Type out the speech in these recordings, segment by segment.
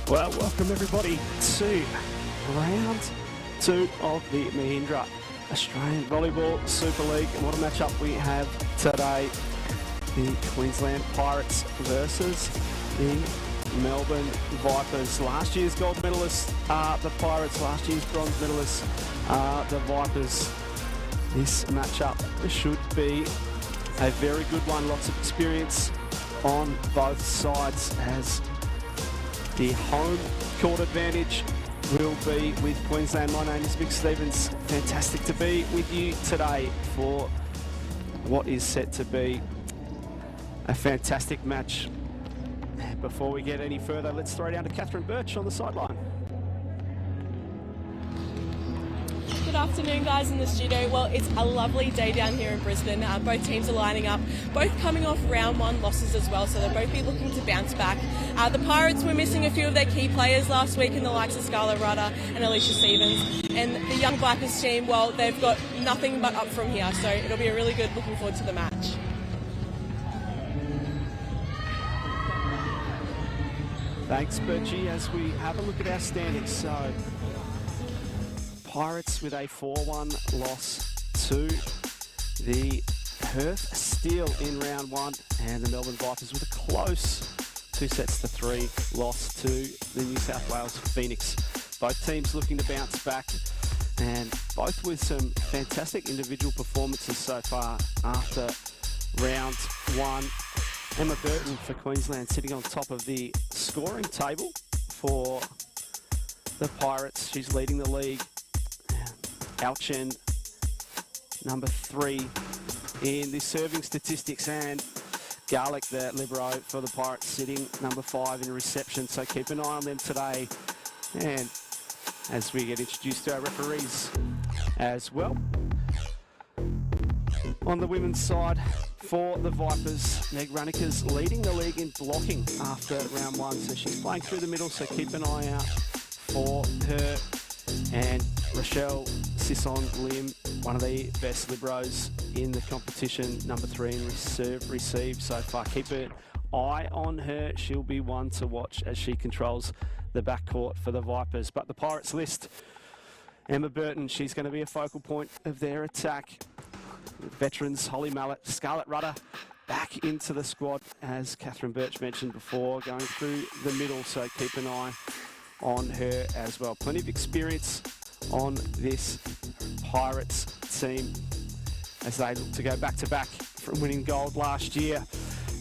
Well, welcome everybody to round 2 of the Mahindra Australian Volleyball Super League. And what a matchup we have today. The Queensland Pirates versus the Melbourne Vipers. Last year's gold medalists are the Pirates. Last year's bronze medalists are the Vipers. This matchup should be a very good one. Lots of experience on both sides, as the home court advantage will be with Queensland. My name is Mick Stevens. Fantastic to be with you today for what is set to be a fantastic match. Before we get any further, let's throw down to Catherine Birch on the sideline. Good afternoon, guys, in the studio. Well, it's a lovely day down here in Brisbane. Both teams are lining up, both coming off round 1 losses as well, so they'll both be looking to bounce back. The Pirates were missing a few of their key players last week in the likes of Scarlett Rudder and Alicia Stevens. And the young Vipers team, well, they've got nothing but up from here, so it'll be a really good looking forward to the match. Thanks, Birchie, as we have a look at our standings. So, Pirates with a 4-1 loss to the Perth Steel in round 1, and the Melbourne Vipers with a close 2-3 loss to the New South Wales Phoenix. Both teams looking to bounce back, and both with some fantastic individual performances so far after round 1. Emma Burton for Queensland sitting on top of the scoring table for the Pirates. She's leading the league. Alchen, number 3 in the serving statistics, and Garlick, the libero for the Pirates, sitting number 5 in reception. So keep an eye on them today. And as we get introduced to our referees as well. On the women's side, for the Vipers, Meg Runniker's leading the league in blocking after round 1. So she's playing through the middle, so keep an eye out for her. And Rochelle Sisson-Lim, one of the best liberos in the competition, number 3 in receive so far. Keep an eye on her. She'll be one to watch as she controls the backcourt for the Vipers. But the Pirates list, Emma Burton, she's going to be a focal point of their attack. Veterans Holly Mallet, Scarlett Rudder back into the squad, as Catherine Birch mentioned before, going through the middle, so keep an eye on her as well. Plenty of experience on this Pirates team as they look to go back-to-back from winning gold last year.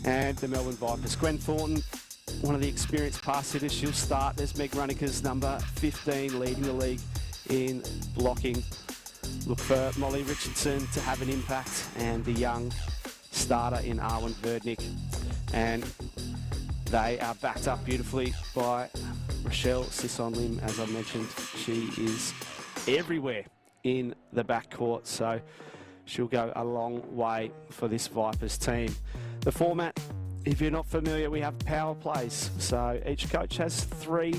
And the Melbourne Vipers, Gwen Thornton, one of the experienced pass hitters, she'll start. There's Meg Runniker's number 15 leading the league in blocking. Look for Molly Richardson to have an impact, and the young starter in Arwen Verdnick. And they are backed up beautifully by Rochelle Sisson-Lim. As I mentioned, she is everywhere in the backcourt, so she'll go a long way for this Vipers team. The format, if you're not familiar, we have power plays. So each coach has 3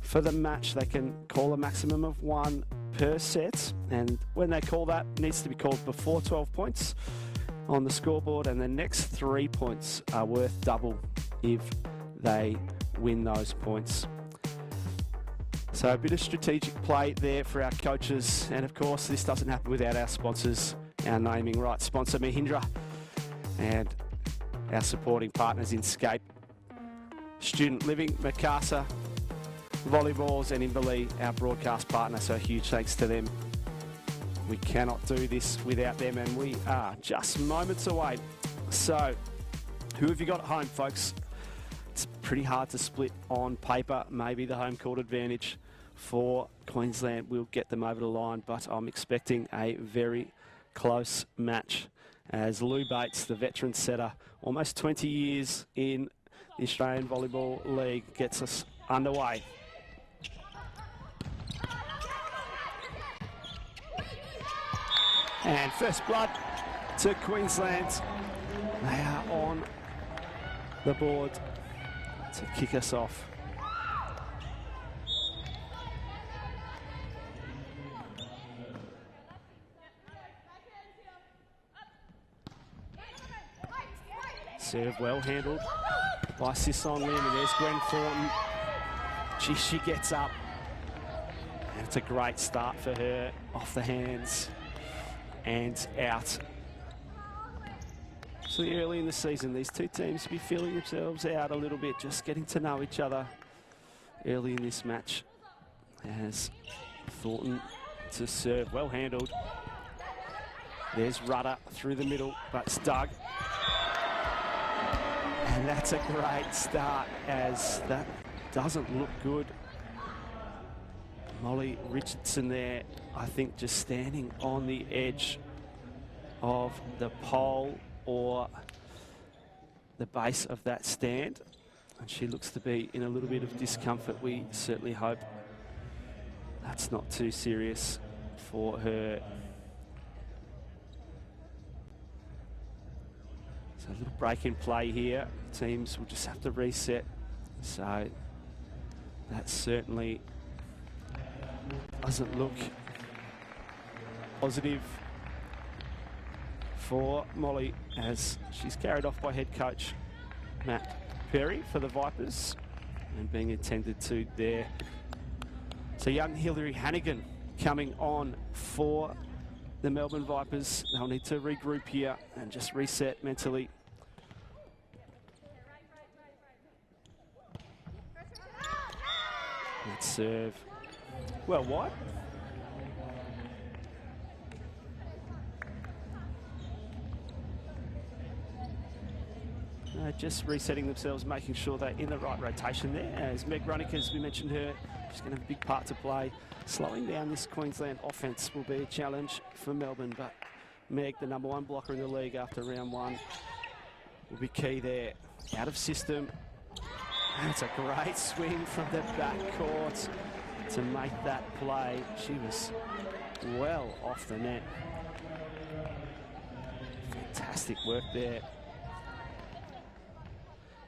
for the match. They can call a maximum of 1 per set, and when they call that, it needs to be called before 12 points on the scoreboard, and the next 3 points are worth double if they win those points. So a bit of strategic play there for our coaches, and of course this doesn't happen without our sponsors, our naming rights sponsor Mahindra, and our supporting partners in Scape, Student Living, Mikasa, Volleyballs, and Inverleigh, our broadcast partner, so huge thanks to them. We cannot do this without them, and we are just moments away. So who have you got at home, folks? It's pretty hard to split on paper. Maybe the home court advantage for Queensland will get them over the line, but I'm expecting a very close match as Lou Bates, the veteran setter, almost 20 years in the Australian Volleyball League, gets us underway. And first blood to Queensland. They are on the board to kick us off. Serve well handled by Sisson Lin, and there's Gwen Thornton. She gets up, and it's a great start for her, off the hands and out. So early in the season, these two teams will be feeling themselves out a little bit, just getting to know each other early in this match. As Thornton to serve, well handled. There's Rudder through the middle, but it's dug. And that's a great start, as that doesn't look good. Molly Richardson there, I think, just standing on the edge of the pole or the base of that stand. And she looks to be in a little bit of discomfort. We certainly hope that's not too serious for her. So a little break in play here. Teams will just have to reset. So that certainly doesn't look positive for Molly, as she's carried off by head coach Matt Perry for the Vipers, and being attended to there. So young Hilary Hannigan coming on for the Melbourne Vipers. They'll need to regroup here and just reset mentally. Let's serve well wide. Just resetting themselves, making sure they're in the right rotation there. As Meg Runnick, as we mentioned her, she's going to have a big part to play. Slowing down this Queensland offence will be a challenge for Melbourne, but Meg, the #1 blocker in the league after round one, will be key there. Out of system. That's a great swing from the backcourt to make that play. She was well off the net. Fantastic work there.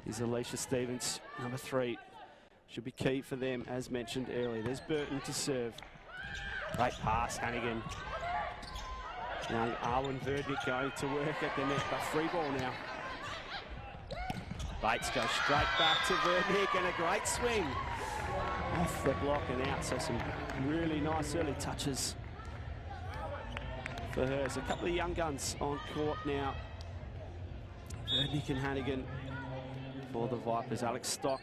Is Alicia Stevens, #3. Should be key for them, as mentioned earlier. There's Burton to serve. Great pass, Hannigan. Young Arwen Verdnick going to work at the net, but free ball now. Bates goes straight back to Verdnick, and a great swing off the block and out. So some really nice early touches for her. There's a couple of young guns on court now. Verdnick and Hannigan for the Vipers. Alex Stock,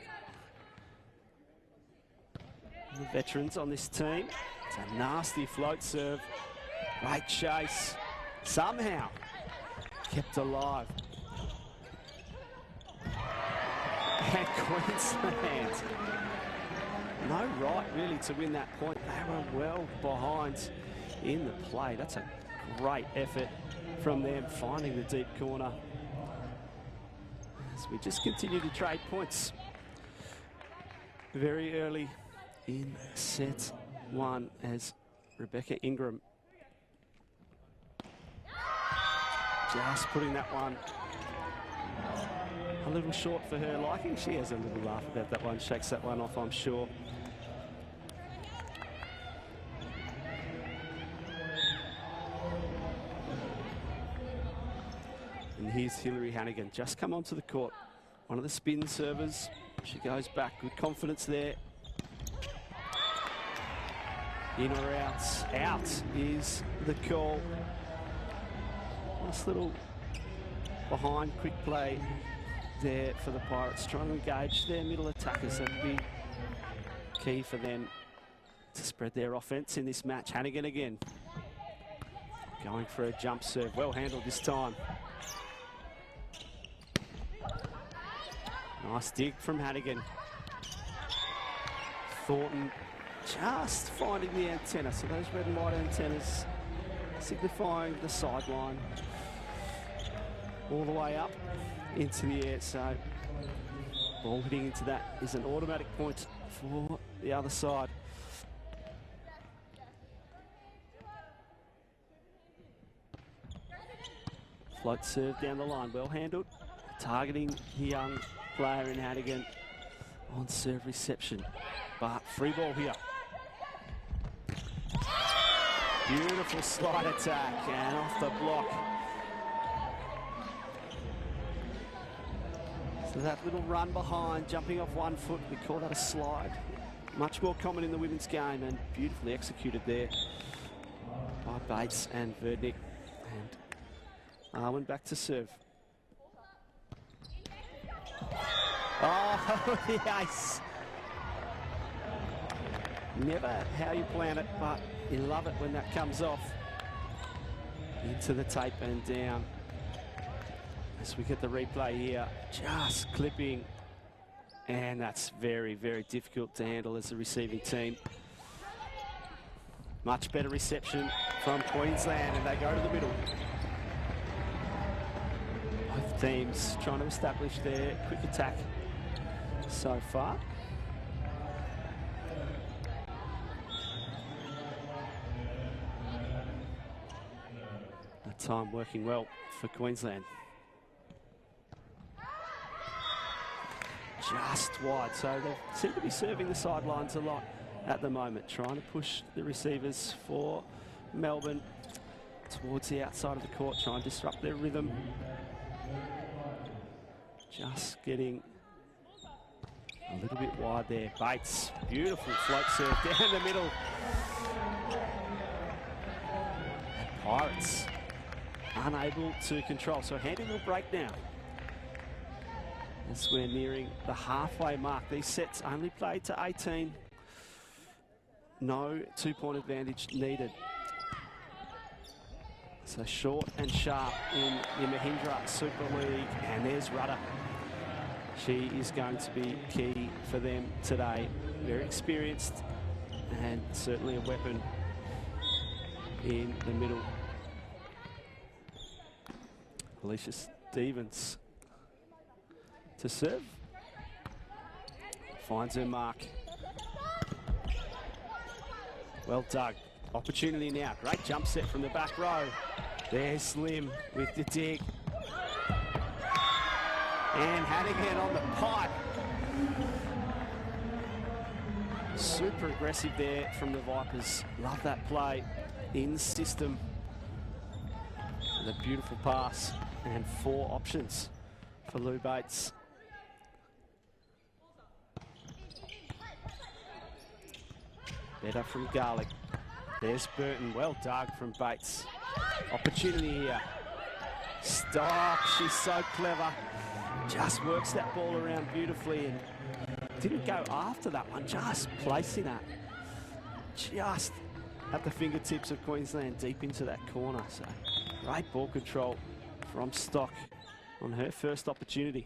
the veterans on this team. It's a nasty float serve. Great chase. Somehow kept alive. And Queensland, no right really to win that point. They were well behind in the play. That's a great effort from them, finding the deep corner. As we just continue to trade points very early in set one, as Rebecca Ingram just putting that one a little short for her liking. She has a little laugh about that one, shakes that one off, I'm sure. And here's Hilary Hannigan, just come onto the court. One of the spin servers. She goes back with confidence there. In or out? Out is the call. Nice little behind quick play there for the Pirates, trying to engage their middle attackers. That'd be key for them to spread their offense in this match. Hannigan again, going for a jump serve, well handled this time. Nice dig from Hannigan. Thornton just finding the antenna, so those red and white antennas signifying the sideline. all the way up into the air. So ball hitting into that is an automatic point for the other side. Float serve down the line, well handled. Targeting the young player in Hadigan on serve reception. But free ball here. Beautiful slide attack and off the block. So that little run behind, jumping off 1 foot, we call that a slide. Much more common in the women's game and beautifully executed there by Bates and Verdnick. And Arwen back to serve. Oh, the ace. Never how you plan it, but you love it when that comes off. Into the tape and down. As we get the replay here, just clipping. And that's very, very difficult to handle as a receiving team. Much better reception from Queensland, and they go to the middle. Both teams trying to establish their quick attack so far. That time working well for Queensland. Just wide, so they seem to be serving the sidelines a lot at the moment, trying to push the receivers for Melbourne towards the outside of the court, trying to disrupt their rhythm. Just getting a little bit wide there. Bates, beautiful float serve down the middle. And Pirates unable to control, so handing will break now. As we're nearing the halfway mark. These sets only played to 18. No 2-point advantage needed. So short and sharp in the Mahindra Super League. And there's Rudder. She is going to be key for them today. Very experienced and certainly a weapon in the middle. Alicia Stevens to serve. Finds her mark. Well dug. Opportunity now. Great jump set from the back row. There's Slim with the dig. And Hadigan on the pipe. Super aggressive there from the Vipers. Love that play in system. And a beautiful pass and 4 options for Lou Bates. Better from Garlick. There's Burton. Well dug from Bates. Opportunity here. Stock. She's so clever. Just works that ball around beautifully and didn't go after that one. Just placing that. Just at the fingertips of Queensland deep into that corner. So great ball control from Stock on her first opportunity.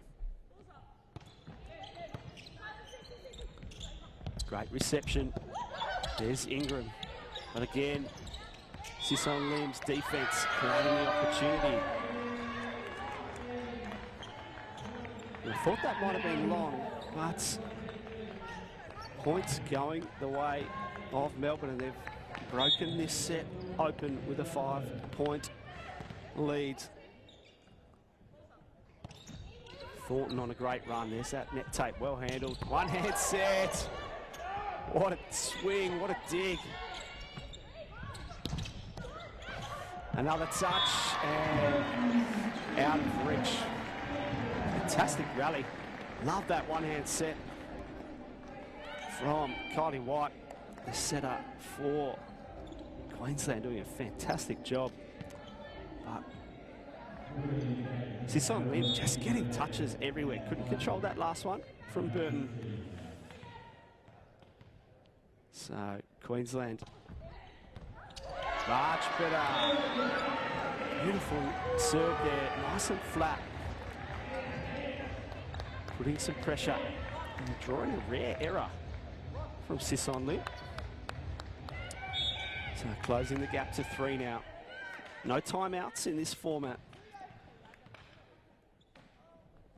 Great reception. There's Ingram. But again, Sisson Lim's defense creating the opportunity. I thought that might have been long, but points going the way of Melbourne, and they've broken this set open with a 5-point lead. Thornton on a great run. There's that net tape, well handled. One hand set. What a swing, what a dig. Another touch and out of reach. Fantastic rally. Love that one-hand set from Kylie White, the setter for Queensland, doing a fantastic job. But Sisson Lim just getting touches everywhere. Couldn't control that last one from Burton. So Queensland, much better. Beautiful serve there, nice and flat. Putting some pressure and drawing a rare error from Sisson Lim. So closing the gap to 3 now. No timeouts in this format.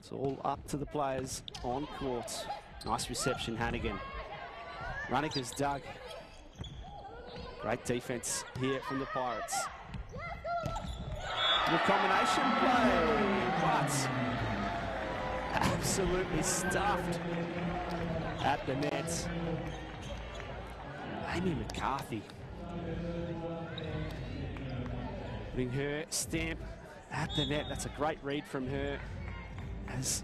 It's all up to the players on court. Nice reception, Hannigan. Runniker's dug. Great defense here from the Pirates. The combination play, but absolutely stuffed at the net. Amy McCarthy putting her stamp at the net. That's a great read from her as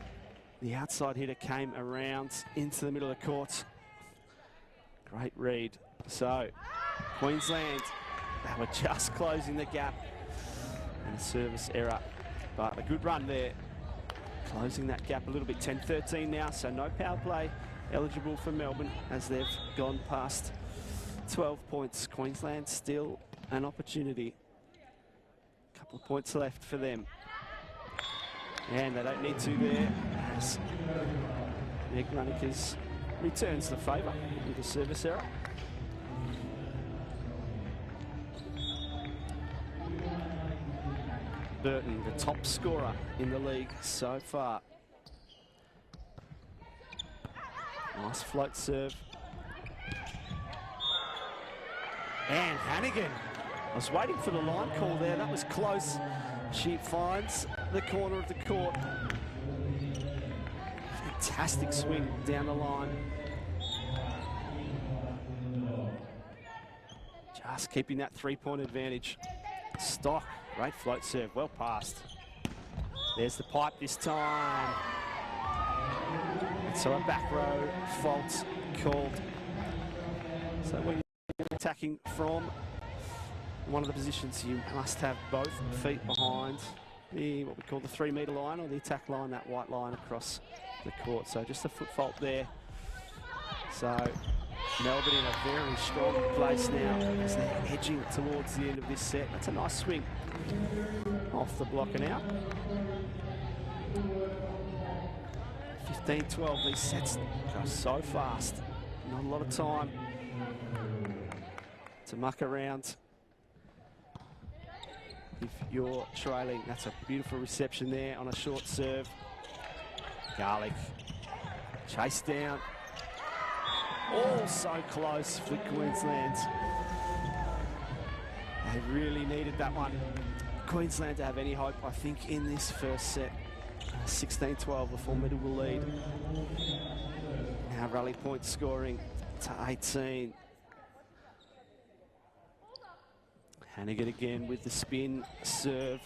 the outside hitter came around into the middle of the court. Great read. So Queensland, they were just closing the gap, and a service error, but a good run there, closing that gap a little bit. 10-13 now, so no power play eligible for Melbourne as they've gone past 12 points. Queensland still an opportunity. A couple of points left for them, and they don't need to there as Meg Runnikers returns the favour with a service error. Burton, the top scorer in the league so far. Nice float serve. And Hannigan. I was waiting for the line call there. That was close. She finds the corner of the court. Fantastic swing down the line. Just keeping that three-point advantage. Stock. Great float serve, well passed. There's the pipe this time. And so a back row fault called. So when you're attacking from one of the positions, you must have both feet behind the, what we call the 3-metre line, or the attack line, that white line across the court. So just a foot fault there. So Melbourne in a very strong place now as they're edging towards the end of this set. That's a nice swing off the block and out. 15-12, these sets go so fast. Not a lot of time to muck around if you're trailing. That's a beautiful reception there on a short serve. Garlic chased down. All so close for Queensland. They really needed that one. Queensland to have any hope, I think, in this first set. 16-12, a formidable lead. Now rally point scoring to 18. Hannigan again with the spin serve.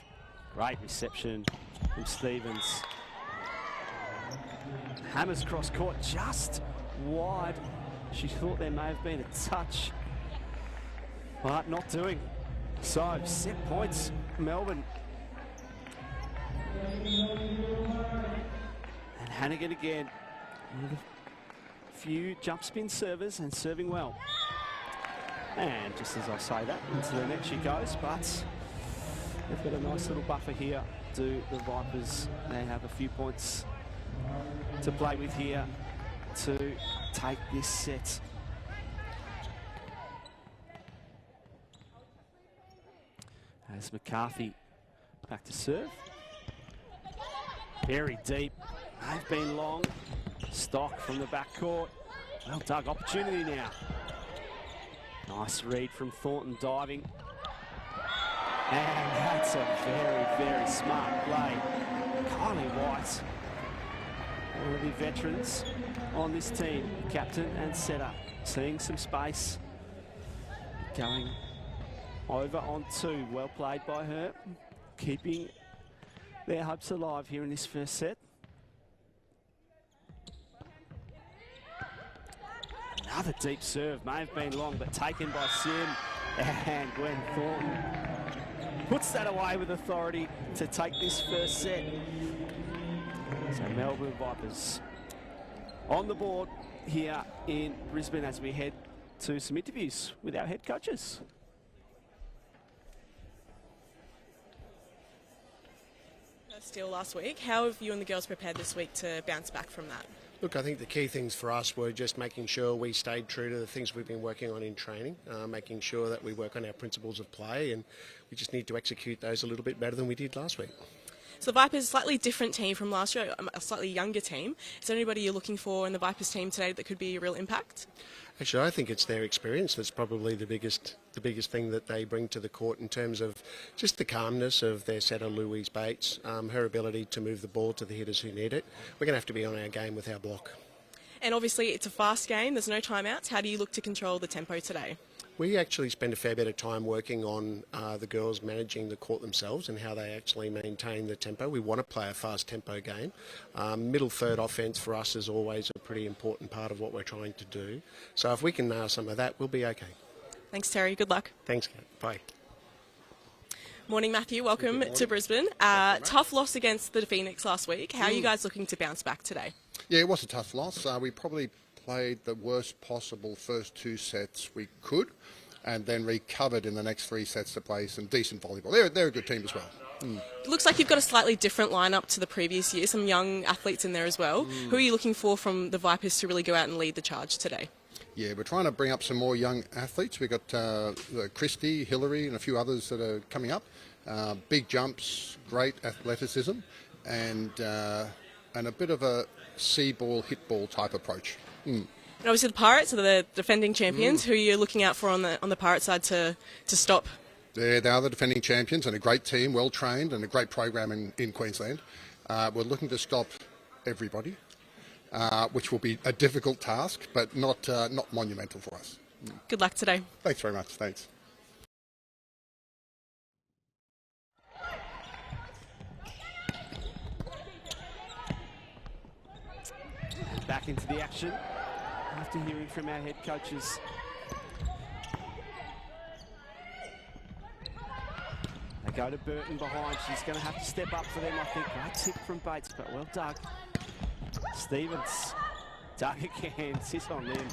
Great reception from Stevens. Hammers cross court just wide. She thought there may have been a touch, but not doing. So, set points, Melbourne. And Hannigan again, one of the few jump spin servers and serving well. And just as I say that, into the net she goes, but they've got a nice little buffer here. Do the Vipers, they have a few points to play with here to take this set. As McCarthy back to serve. Very deep. They've been long. Stock from the backcourt. Well dug opportunity now. Nice read from Thornton diving. And that's a very, very smart play. Kylie White, one of the veterans on this team, captain and setter, seeing some space. Going over on two. Well played by her, keeping their hopes alive here in this first set. Another deep serve, may have been long, but taken by Sim. And Gwen Thornton puts that away with authority to take this first set. So Melbourne Vipers on the board here in Brisbane as we head to some interviews with our head coaches. Still last week. How have you and the girls prepared this week to bounce back from that? Look, I think the key things for us were just making sure we stayed true to the things we've been working on in training, making sure that we work on our principles of play, and we just need to execute those a little bit better than we did last week. So the Vipers, a slightly different team from last year, a slightly younger team. Is there anybody you're looking for in the Vipers team today that could be a real impact? Actually, I think it's their experience that's probably the biggest thing that they bring to the court in terms of just the calmness of their setter Louise Bates, her ability to move the ball to the hitters who need it. We're going to have to be on our game with our block. And obviously it's a fast game, there's no timeouts. How do you look to control the tempo today? We actually spend a fair bit of time working on the girls managing the court themselves and how they actually maintain the tempo. We want to play a fast tempo game. Middle third offence for us is always a pretty important part of what we're trying to do. So if we can nail some of that, we'll be okay. Thanks, Terry. Good luck. Thanks, Kat. Bye. Morning, Matthew. Welcome to Brisbane. Tough loss against the Phoenix last week. How are you guys looking to bounce back today? Yeah, it was a tough loss. We probably played the worst possible first 2 sets we could, and then recovered in the next 3 sets to play some decent volleyball. They're a good team as well. It looks like you've got a slightly different lineup to the previous year, some young athletes in there as well. Who are you looking for from the Vipers to really go out and lead the charge today? Yeah, we're trying to bring up some more young athletes. We've got Christy, Hillary, and a few others that are coming up. Big jumps, great athleticism, and a bit of a see-ball, hit-ball type approach. And obviously the Pirates are the defending champions. Who are you looking out for on the Pirate side to stop? They are the defending champions and a great team, well trained, and a great program in Queensland. We're looking to stop everybody, which will be a difficult task, but not monumental for us. Good luck today. Thanks very much. Thanks. Back into the action after hearing from our head coaches. They go to Burton behind. She's going to have to step up for them, I think. Great tip from Bates, but well dug. Stevens dug again, sits on them.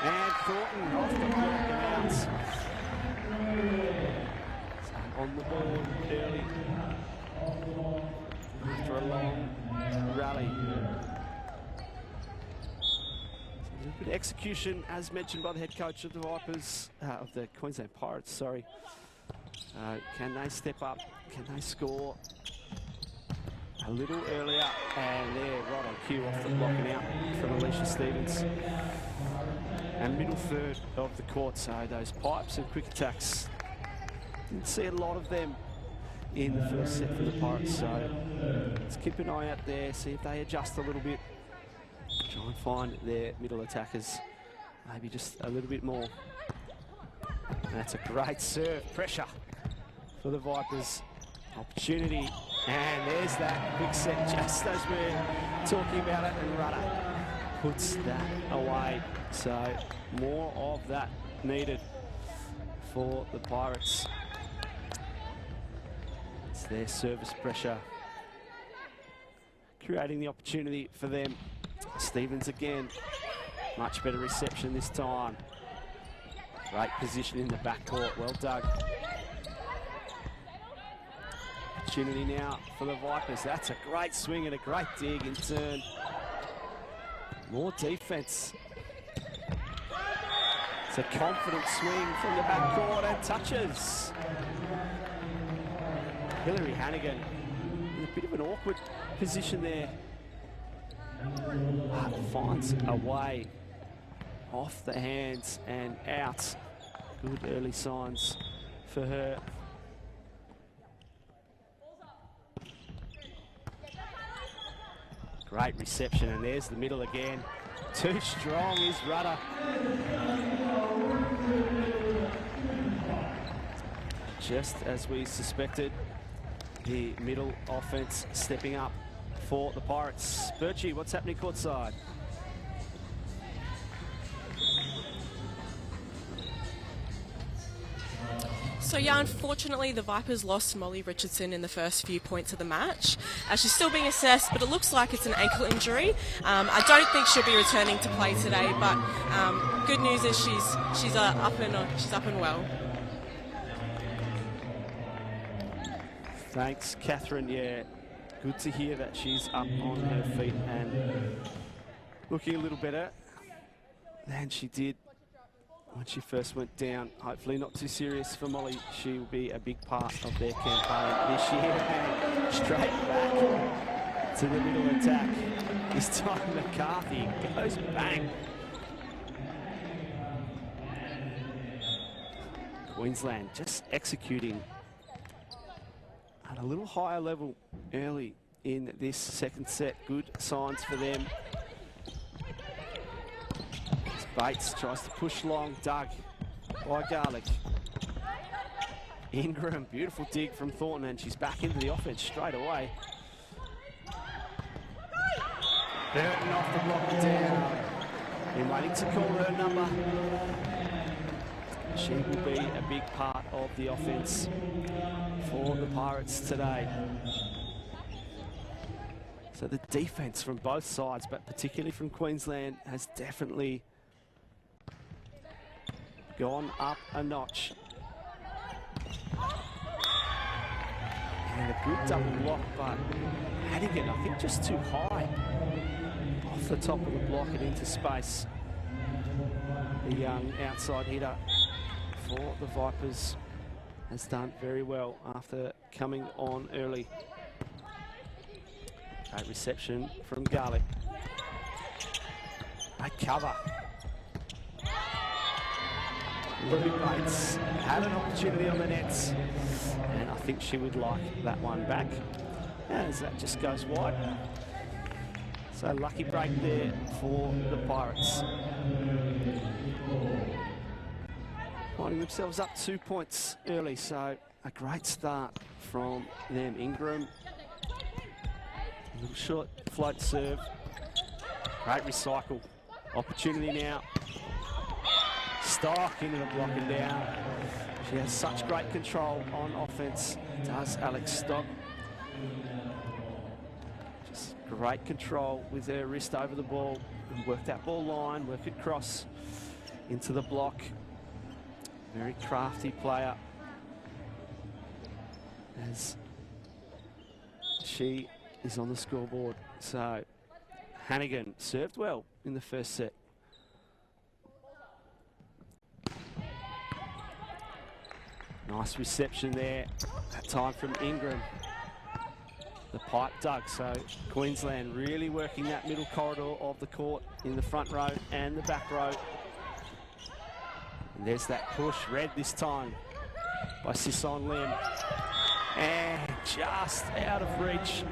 And Thornton off the block and out. So on the board early after a long rally. Good execution, as mentioned by the head coach of the Vipers, of the Queensland Pirates, sorry. Can they step up? Can they score a little earlier? And they're right on cue off the block and out from Alicia Stevens. And middle third of the court, so those pipes and quick attacks. Didn't see a lot of them in the first set for the Pirates, so let's keep an eye out there, see if they adjust a little bit. Try and find their middle attackers maybe just a little bit more. And that's a great serve, pressure for the Vipers. Opportunity, and there's that quick set just as we're talking about it, and Rudder puts that away. So more of that needed for the Pirates. It's their service pressure creating the opportunity for them. Stevens again, much better reception this time. Great position in the backcourt, well dug. Opportunity now for the Vipers. That's a great swing and a great dig in turn. More defence. It's a confident swing from the backcourt and touches. Hillary Hannigan in a bit of an awkward position there. Finds a way off the hands and out. Good early signs for her. Great reception, and there's the middle again. Too strong is Rudder. Just as we suspected, the middle offense stepping up for the Pirates. Birchie, what's happening courtside? So yeah, unfortunately the Vipers lost Molly Richardson in the first few points of the match. She's still being assessed, but it looks like it's an ankle injury. I don't think she'll be returning to play today, but good news is she's up and well. Thanks, Catherine. Yeah, good to hear that she's up on her feet and looking a little better than she did when she first went down. Hopefully not too serious for Molly. She will be a big part of their campaign this year. And straight back to the middle attack. This time McCarthy goes bang. Queensland just executing at a little higher level early in this second set. Good signs for them. As Bates tries to push long, dug by Garlick. Ingram, beautiful dig from Thornton, and she's back into the offense straight away. Burton off the block down. Been waiting to call her number. She will be a big part of the offense for the Pirates today. So the defense from both sides, but particularly from Queensland, has definitely gone up a notch. And a good double block, but Hannigan, I think, just too high. Off the top of the block and into space. The young outside hitter for the Vipers has done very well after coming on early. Great reception from Garlick. Great cover. Lou Bates had an opportunity on the nets, and I think she would like that one back, as that just goes wide. So lucky break there for the Pirates. Finding themselves up 2 points early, so a great start from them. Ingram, a little short float serve. Great recycle. Opportunity now. Stock into the block and down. She has such great control on offense, does Alex Stock. Just great control with her wrist over the ball. And work that ball line, work it cross into the block. Very crafty player, as she is on the scoreboard. So Hannigan served well in the first set. Nice reception there, that time from Ingram. The pipe dug, so Queensland really working that middle corridor of the court in the front row and the back row. And there's that push, red this time by Sisson Lim. And just out of reach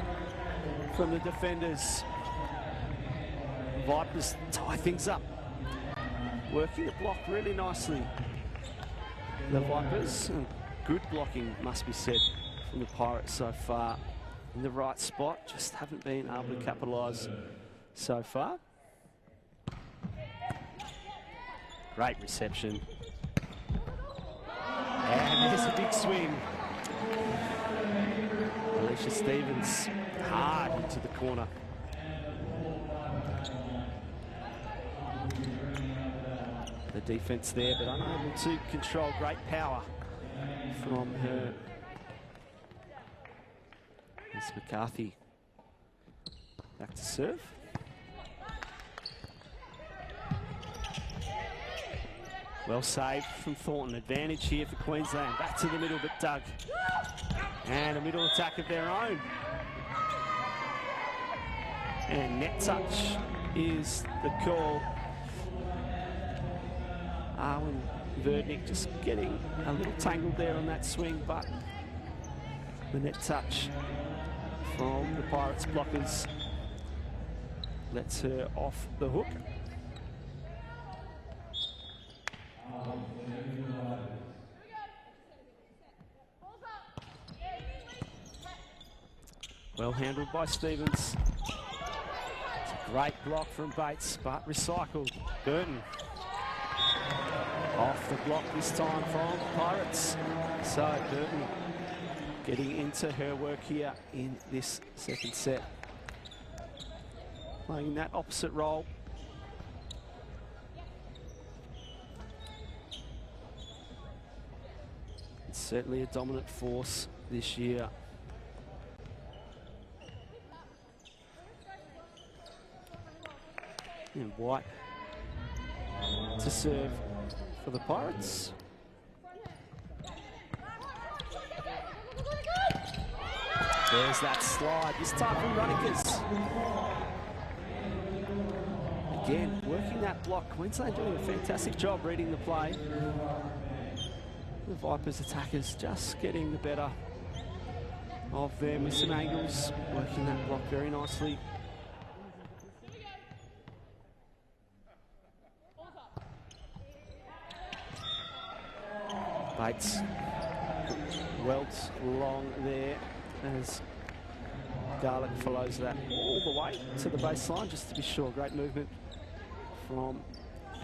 from the defenders. Vipers tie things up. Working the block really nicely. The Vipers, and good blocking must be said from the Pirates so far. In the right spot, just haven't been able to capitalise so far. Great reception. And there's a big swing. Alicia Stevens hard into the corner. The defence there, but unable to control. Great power from her. It's McCarthy back to serve. Well saved from Thornton. Advantage here for Queensland. Back to the middle, but dug. And a middle attack of their own. And net touch is the call. Arwen Verdnick just getting a little tangled there on that swing, but the net touch from the Pirates blockers lets her off the hook. Well handled by Stevens. It's a great block from Bates, but recycled. Burton off the block this time from Pirates. So Burton getting into her work here in this second set. Playing that opposite role. It's certainly a dominant force this year. And White to serve for the Pirates. There's that slide, this time from Runnikers. Again, working that block. Queensland doing a fantastic job reading the play. The Vipers attackers just getting the better of them with some angles, working that block very nicely. Bates welts long there as Garlick follows that all the way to the baseline, just to be sure. Great movement from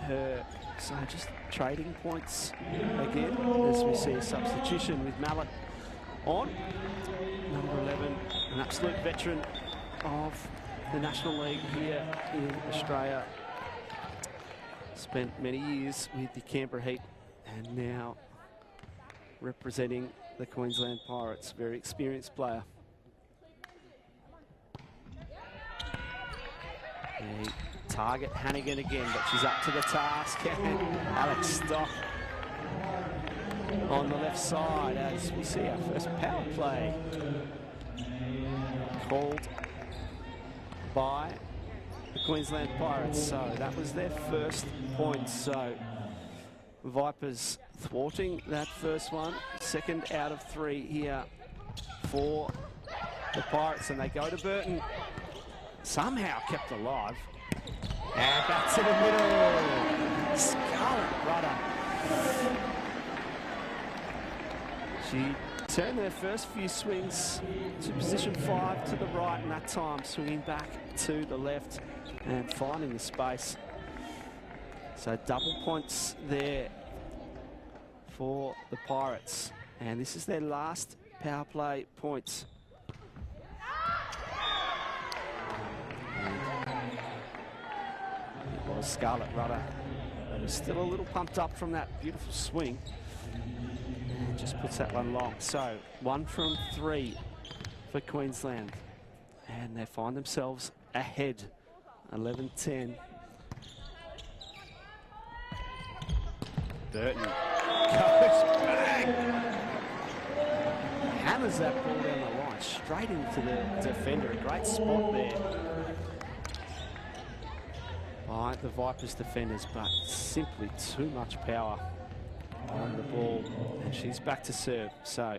her. So just trading points again as we see a substitution with Mallet on. Number 11, an absolute veteran of the National League here in Australia. Spent many years with the Canberra Heat and now representing the Queensland Pirates. Very experienced player. The target Hannigan again, but she's up to the task. Alex Stock on the left side as we see our first power play called by the Queensland Pirates. So that was their first point. So Vipers thwarting that first one. Second out of 3 here for the Pirates, and they go to Burton. Somehow kept alive. And back to the middle. Scarlett Rudder. She turned their first few swings to position 5 to the right, and that time swinging back to the left and finding the space. So double points there for the Pirates. And this is their last power play points. It was Scarlett Rudder, but is still a little pumped up from that beautiful swing. And just puts that one long. So 1 from 3 for Queensland. And they find themselves ahead, 11-10. Burton goes bang! Hammers that ball down the line, straight into the defender. A great spot there by the Vipers defenders, but simply too much power on the ball. And she's back to serve, so.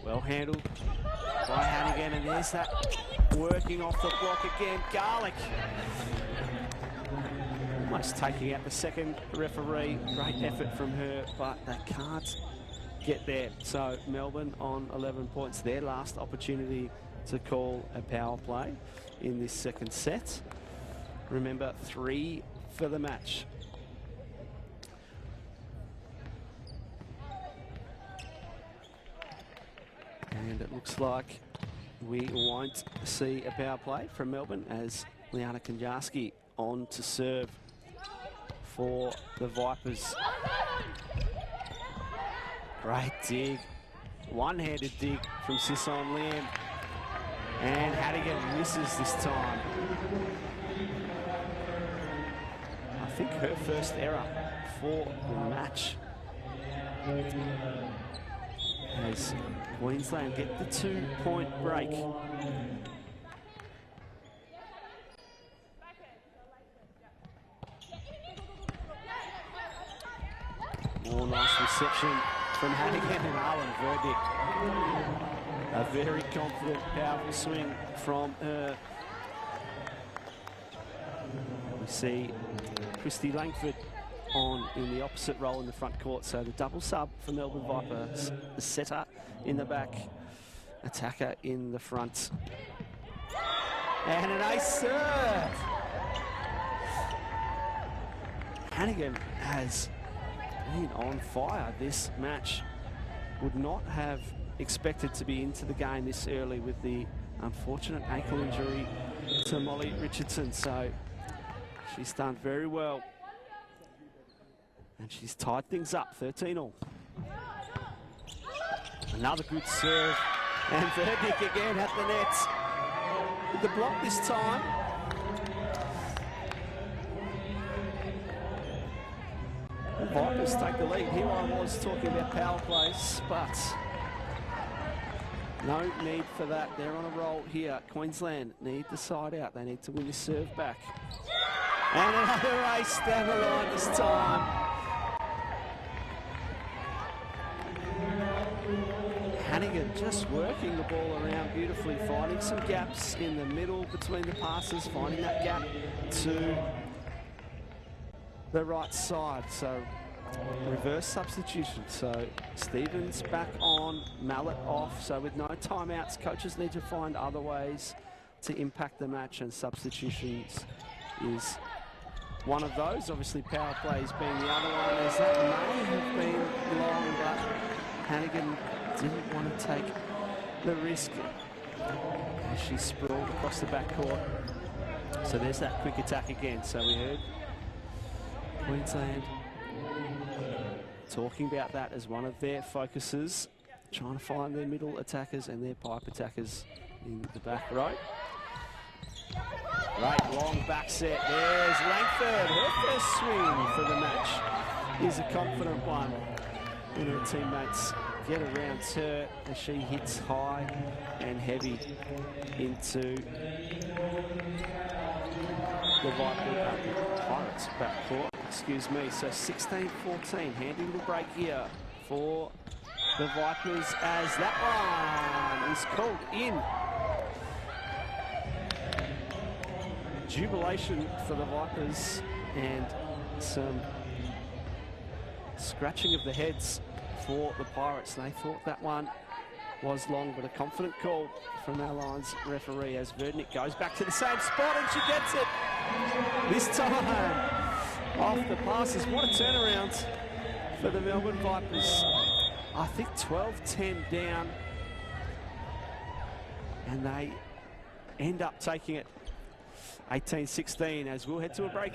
Well handled by Hannigan, and there's that working off the block again. Garlick almost taking out the second referee. Great effort from her, but they can't get there. So Melbourne on 11 points, their last opportunity to call a power play in this second set. Remember, 3 for the match. And it looks like we won't see a power play from Melbourne as Liana Konjarski on to serve for the Vipers. Great dig. One-handed dig from Sisson Lamb. And Hannigan misses this time. I think her first error for the match. As Queensland get the 2-point break. More nice reception from Hannigan and Arlen Verdick. A very confident, powerful swing from her. We see Christy Langford on in the opposite role in the front court. So the double sub for Melbourne Vipers. The setter in the back, attacker in the front. And an ace serve. Hannigan has been on fire this match. Would not have expected to be into the game this early with the unfortunate ankle injury to Molly Richardson. So she's done very well. And she's tied things up, 13-all. Another good serve. And Verdick again at the net. With the block this time. Vipers take the lead. Here I was talking about power plays, but no need for that. They're on a roll here. Queensland need the side out. They need to win this serve back. And another race down the line this time. Hannigan just working the ball around beautifully, finding some gaps in the middle between the passes, finding that gap to the right side. So reverse substitution. So Stevens back on, Mallet off. So with no timeouts, coaches need to find other ways to impact the match, and substitutions is one of those. Obviously power plays being the other one, as that may have been long, but Hannigan didn't want to take the risk as she sprawled across the backcourt. So there's that quick attack again. So we heard Queensland talking about that as one of their focuses, trying to find their middle attackers and their pipe attackers in the back row. Great long back set. There's Langford. Her first swing for the match is a confident one. And her teammates get around her as she hits high and heavy into the Pirates backcourt. Excuse me. So 16-14, handing the break here for the Vipers as that one is called in. Jubilation for the Vipers and some scratching of the heads for the Pirates. They thought that one was long, but a confident call from our Lions referee as Verdnick goes back to the same spot and she gets it. This time off the passes. What a turnaround for the Melbourne Vipers. I think 12-10 down, and they end up taking it 18-16 as we'll head to a break.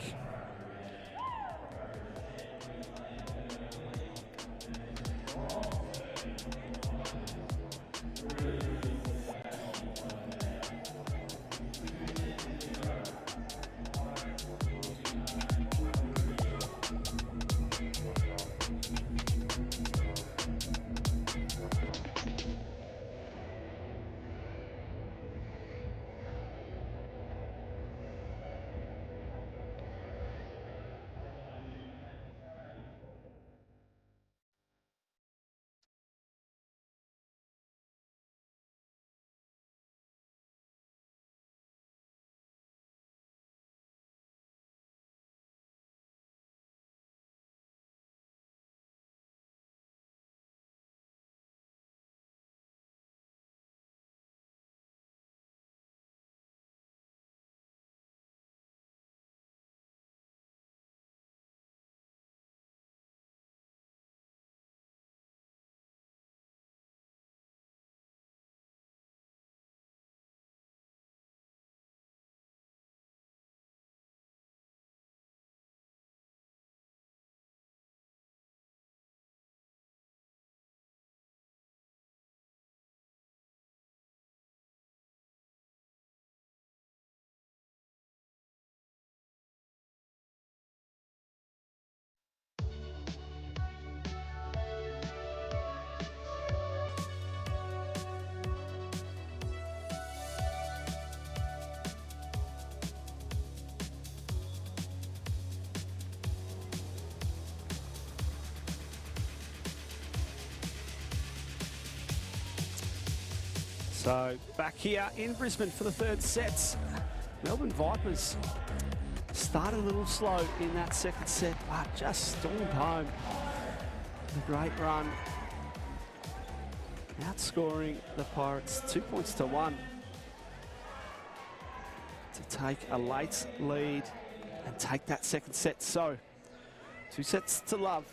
So back here in Brisbane for the third set. Melbourne Vipers started a little slow in that second set, but just stormed home. A great run, outscoring the Pirates 2-1 to take a late lead and take that second set. So 2 sets to love.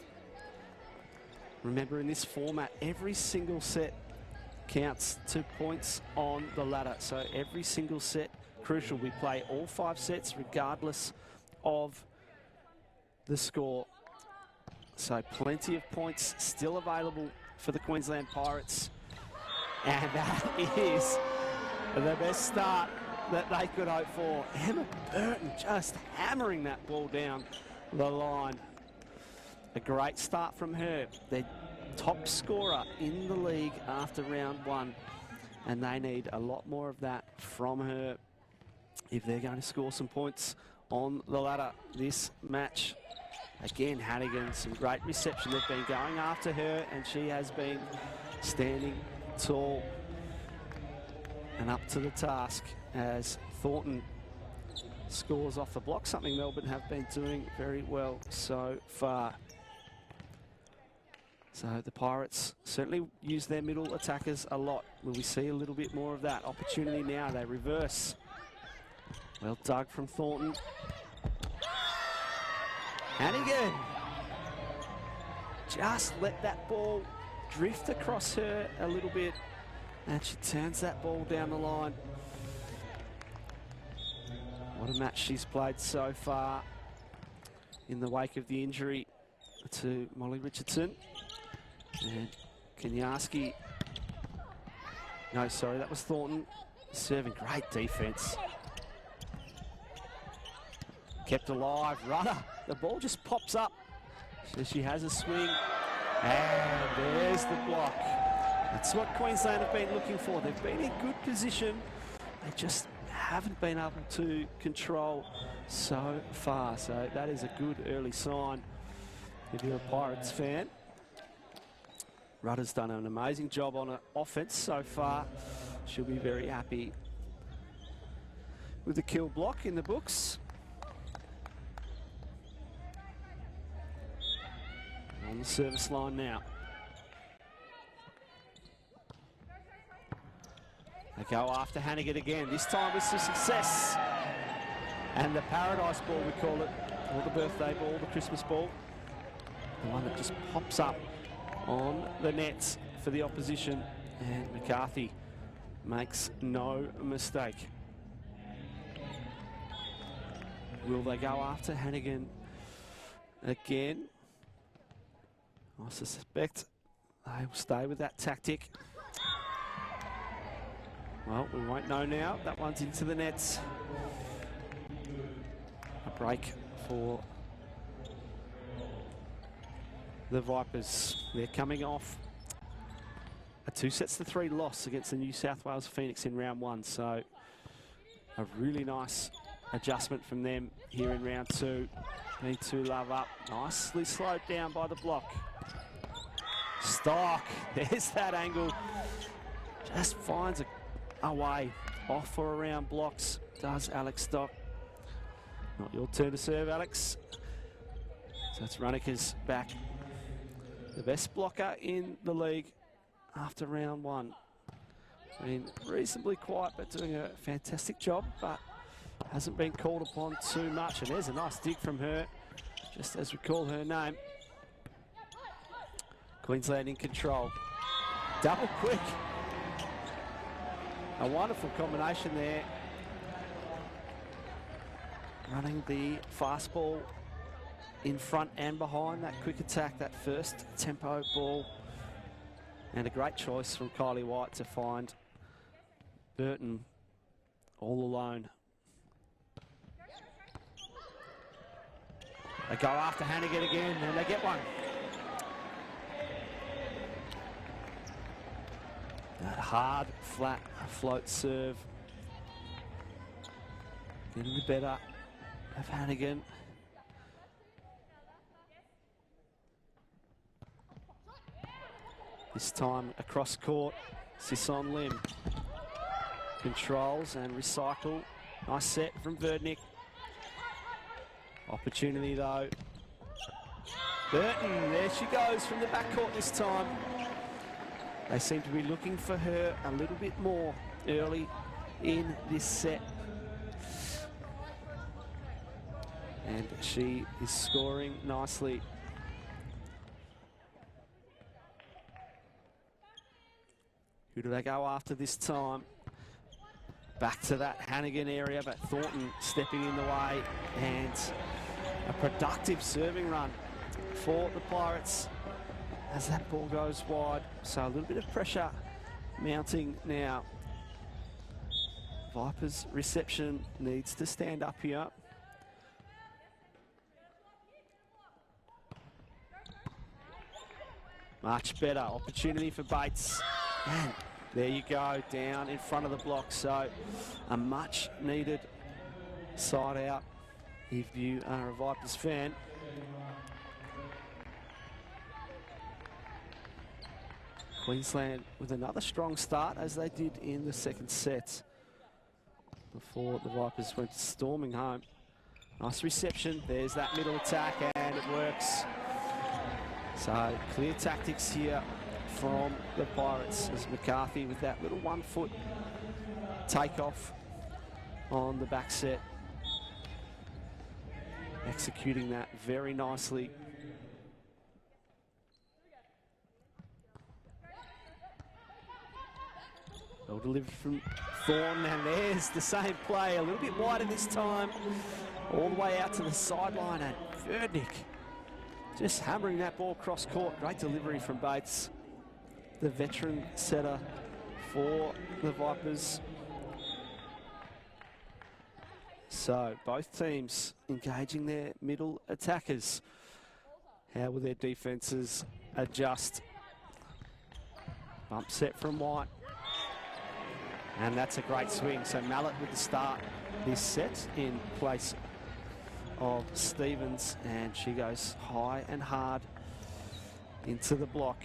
Remember, in this format, every single set counts 2 points on the ladder. So every single set crucial. We play all 5 sets regardless of the score. So plenty of points still available for the Queensland Pirates. And that is the best start that they could hope for. Emma Burton just hammering that ball down the line. a great start from her. They're top scorer in the league after round 1, and they need a lot more of that from her if they're going to score some points on the ladder this match. Again, Hannigan, some great reception. They've been going after her, and she has been standing tall and up to the task as Thornton scores off the block, something Melbourne have been doing very well so far. So the Pirates certainly use their middle attackers a lot. Will we see a little bit more of that opportunity now? They reverse. Well dug from Thornton. Hannigan just let that ball drift across her a little bit, and she turns that ball down the line. What a match she's played so far in the wake of the injury to Molly Richardson. And Kenyaski, no, sorry, that was Thornton, serving great defence. Kept alive, runner. The ball just pops up. So she has a swing. And there's the block. That's what Queensland have been looking for. They've been in good position. They just haven't been able to control so far. So that is a good early sign if you're a Pirates fan. Rudder's done an amazing job on offense so far. She'll be very happy with the kill block in the books. On the service line now. They go after Hannigan again, this time with some success. And the paradise ball, we call it, or the birthday ball, the Christmas ball. The one that just pops up on the nets for the opposition. And McCarthy makes no mistake. Will they go after Hannigan again? I suspect they will stay with that tactic. Well, we won't know now. That one's into the nets. A break for the Vipers. They're coming off a 2-3 loss against the New South Wales Phoenix in round 1. So a really nice adjustment from them here in round 2. Need to love up. Nicely slowed down by the block. Stock, there's that angle. Just finds a way off or around blocks, does Alex Stock. Not your turn to serve, Alex. So it's Runniker's back. The best blocker in the league after round 1. Been reasonably quiet, but doing a fantastic job, but hasn't been called upon too much. And there's a nice dig from her, just as we call her name. Queensland in control. Double quick. A wonderful combination there. Running the fast ball in front and behind, that quick attack, that first tempo ball. And a great choice from Kylie White to find Burton all alone. They go after Hannigan again, and they get one. That hard, flat float serve. Getting the better of Hannigan. This time across court, Sisson Lim controls and recycle. Nice set from Verdnick. Opportunity though. Burton, there she goes from the backcourt this time. They seem to be looking for her a little bit more early in this set. And she is scoring nicely. Who do they go after this time? Back to that Hannigan area, but Thornton stepping in the way, and a productive serving run for the Pirates as that ball goes wide. So a little bit of pressure mounting now. Vipers reception needs to stand up here. Much better opportunity for Bates. And there you go, down in front of the block. So a much needed side out if you are a Vipers fan. Queensland with another strong start, as they did in the second set, before the Vipers went storming home. Nice reception. There's that middle attack, and it works. So clear tactics here from the Pirates, as McCarthy with that little 1 foot takeoff on the back set, executing that very nicely. Well delivered from Thorne, and there's the same play, a little bit wider this time, all the way out to the sideline, and Verdnick just hammering that ball cross court. Great delivery from Bates, the veteran setter for the Vipers. So both teams engaging their middle attackers. How will their defences adjust? Bump set from White. And that's a great swing. So Mallet with the start this set in place of Stevens, and she goes high and hard into the block.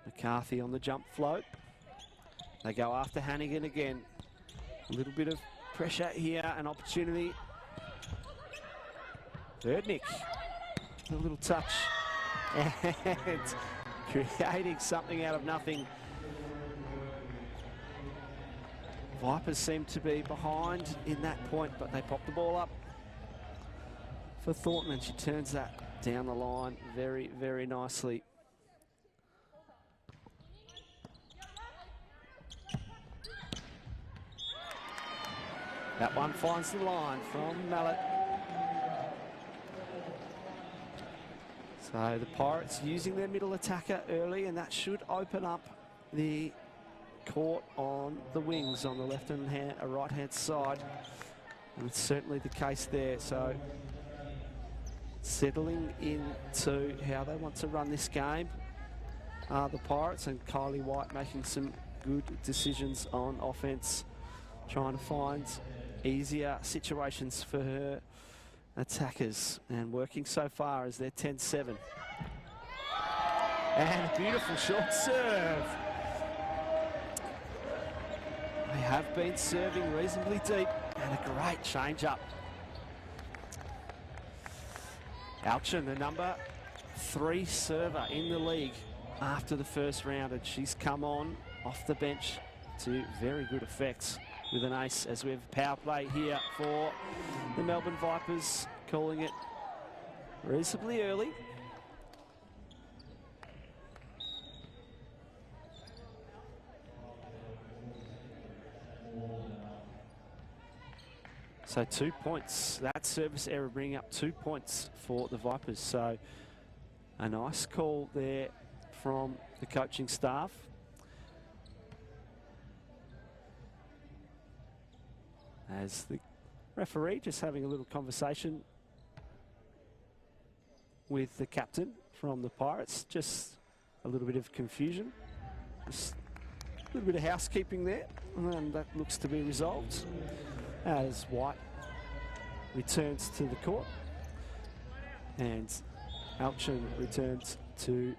McCarthy on the jump float. They go after Hannigan again. A little bit of pressure here, an opportunity. Verdnick, a little touch, and creating something out of nothing. Vipers seem to be behind in that point, but they pop the ball up for Thornton, and she turns that down the line very, very nicely. That one finds the line from Mallet. So the Pirates using their middle attacker early, and that should open up the court on the wings on the left and right hand side. And it's certainly the case there. So settling into how they want to run this game are the Pirates, and Kylie White making some good decisions on offense, trying to find easier situations for her attackers, and working so far as they're 10-7. And a beautiful short serve. They have been serving reasonably deep, and a great change up. Alchin, the number 3 server in the league after the first round, and she's come on off the bench to very good effect with an ace, as we have power play here for the Melbourne Vipers, calling it reasonably early. So 2 points. That service error bringing up 2 points for the Vipers. So a nice call there from the coaching staff. As the referee just having a little conversation with the captain from the Pirates. Just a little bit of confusion. Just a little bit of housekeeping there, and that looks to be resolved as White returns to the court and Alchin returns to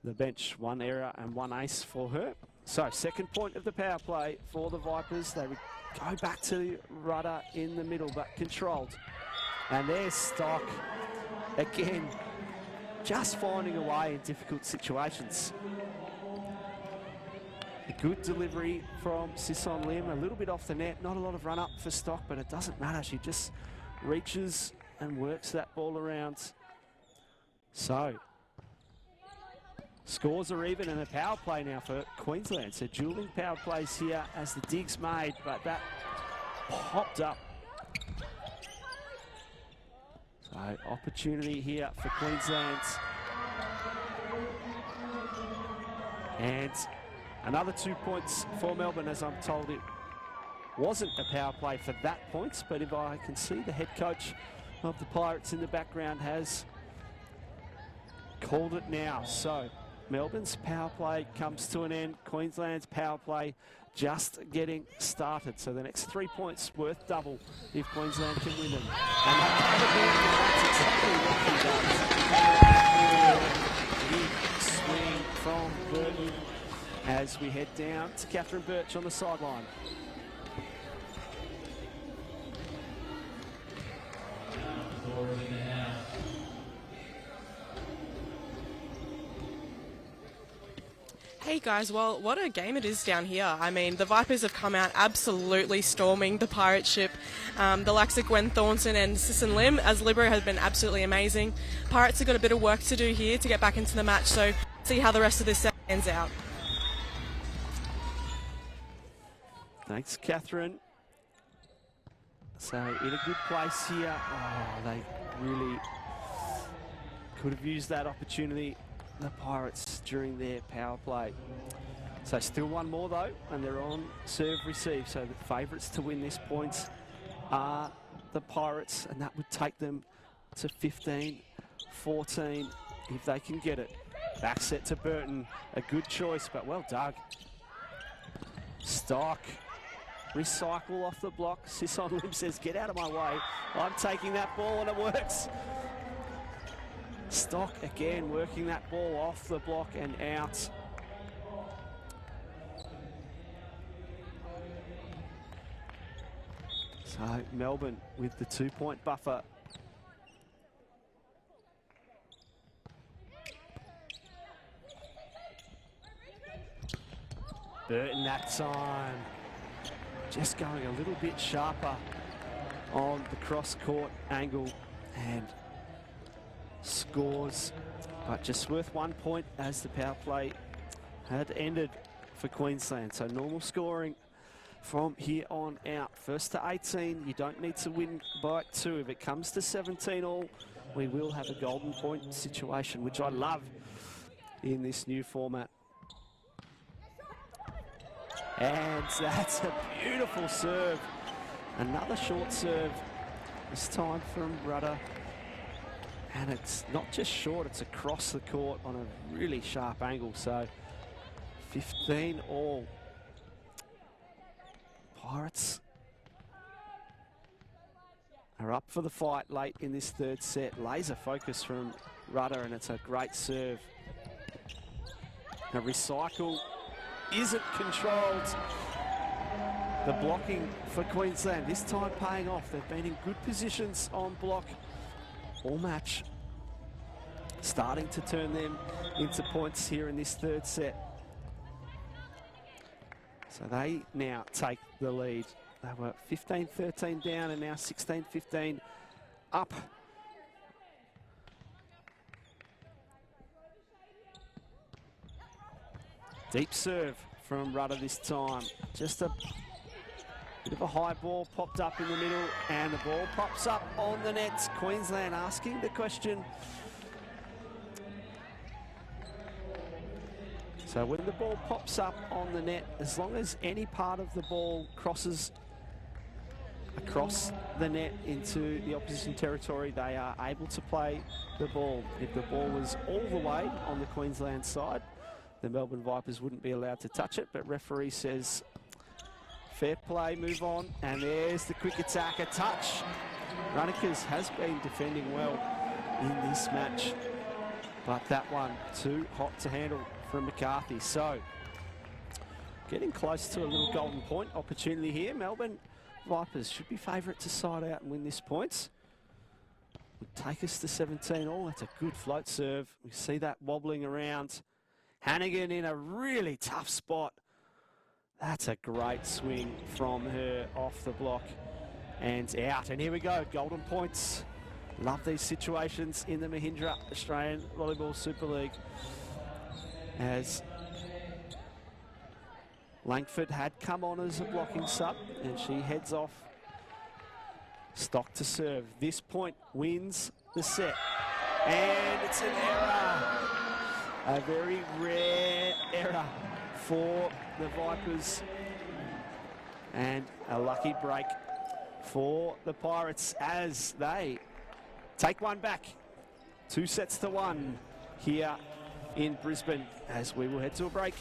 the bench. 1 error and 1 ace for her. So second point of the power play for the Vipers. They go back to Rudder in the middle, but controlled. And there's Stock again, just finding a way in difficult situations. A good delivery from Sisson Lim, a little bit off the net, not a lot of run up for Stock, but it doesn't matter. She just reaches and works that ball around. So scores are even, and a power play now for Queensland. So dueling power plays here as the dig's made, but that popped up. So opportunity here for Queensland. And Another 2 points for Melbourne, as I'm told it wasn't a power play for that point, but if I can see the head coach of the Pirates in the background has called it now. So Melbourne's power play comes to an end. Queensland's power play just getting started. So the next 3 points worth double if Queensland can win them. And that's exactly what he does. Big swing from Burton as we head down to Catherine Birch on the sideline. Hey guys, well, what a game it is down here. I mean, the Vipers have come out absolutely storming the pirate ship. The likes of Gwen Thornton and Sisson Lim as Libero has been absolutely amazing. Pirates have got a bit of work to do here to get back into the match, so see how the rest of this set ends out. Thanks, Catherine. So in a good place here. Oh, they really could have used that opportunity, the Pirates, during their power play. So still one more though, and they're on serve receive. So the favourites to win this points are the Pirates, and that would take them to 15-14 if they can get it. Back set to Burton, a good choice, but well dug. Stock. Recycle off the block. Sisson Lim says, get out of my way. I'm taking that ball, and it works. Stock again working that ball off the block and out. So Melbourne with the 2 point buffer. Burton that time. Just going a little bit sharper on the cross-court angle and scores, but just worth 1 point as the power play had ended for Queensland. So normal scoring from here on out. First to 18, you don't need to win by 2. If it comes to 17 all, we will have a golden point situation, which I love in this new format. And that's a beautiful serve. Another short serve, this time from Rudder. And it's not just short, it's across the court on a really sharp angle. So 15 all. Pirates are up for the fight late in this third set. Laser focus from Rudder, and it's a great serve. A recycle isn't controlled. The blocking for Queensland this time paying off. They've been in good positions on block all match, starting to turn them into points here in this third set. So they now take the lead. They were 15-13 down and now 16-15 up. Deep serve from Rudder this time. Just a bit of a high ball popped up in the middle, and the ball pops up on the net. Queensland asking the question. So when the ball pops up on the net, as long as any part of the ball crosses across the net into the opposition territory, they are able to play the ball. If the ball was all the way on the Queensland side, the Melbourne Vipers wouldn't be allowed to touch it, but referee says fair play, move on. And there's the quick attack, a touch. Runnikers has been defending well in this match, but that one too hot to handle from McCarthy. So getting close to a little golden point opportunity here. Melbourne Vipers should be favourite to side out and win this points. Would take us to 17 all. That's a good float serve. We see that wobbling around. Hannigan in a really tough spot. That's a great swing from her off the block and out. And here we go, golden points. Love these situations in the Mahindra Australian Volleyball Super League. As Langford had come on as a blocking sub, and she heads off. Stock to serve. This point wins the set. And it's an error. A very rare error for the Vipers. And a lucky break for the Pirates as they take one back. 2-1 here in Brisbane as we will head to a break.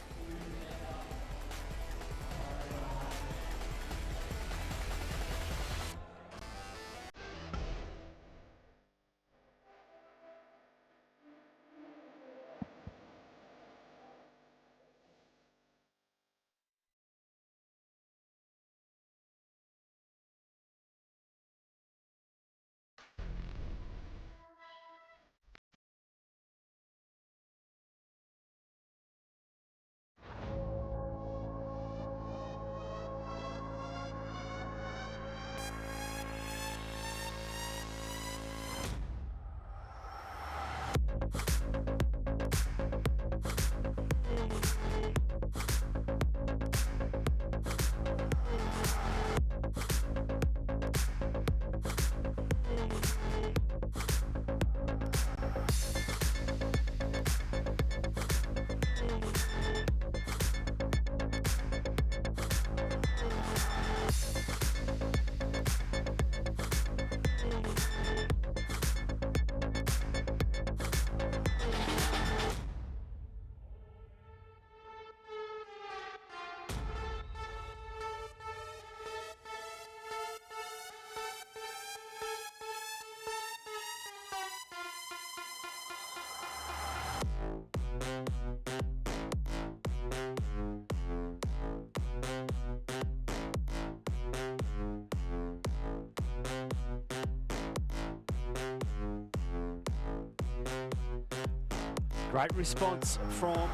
Great response from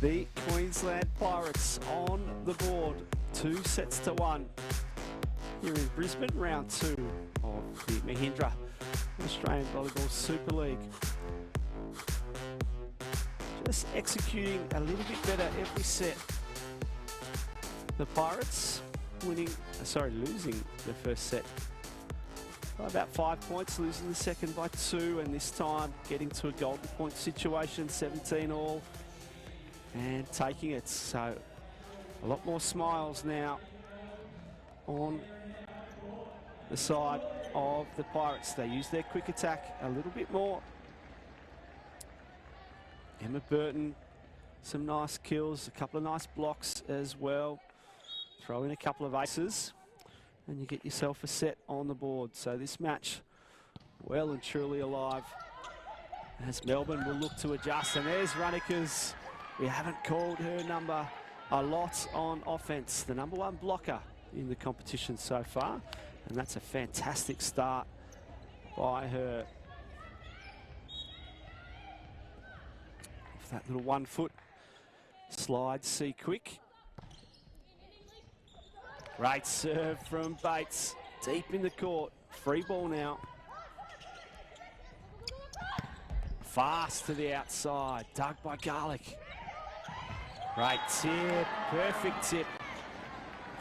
the Queensland Pirates on the board. 2-1 here in Brisbane, round 2 of the Mahindra Australian Volleyball Super League. Just executing a little bit better every set. The Pirates losing the first set by about 5 points, losing the second by 2, and this time getting to a golden point situation, 17 all, and taking it. So a lot more smiles now on the side of the Pirates. They use their quick attack a little bit more. Emma Burton, some nice kills, a couple of nice blocks as well. Throw in a couple of aces and you get yourself a set on the board. So this match well and truly alive as Melbourne will look to adjust. And there's Runnikers. We haven't called her number a lot on offense. The number 1 blocker in the competition so far. And that's a fantastic start by her. Off that little 1 foot slide, see quick. Great serve from Bates, deep in the court. Free ball now. Fast to the outside, dug by Garlick. Great tip, perfect tip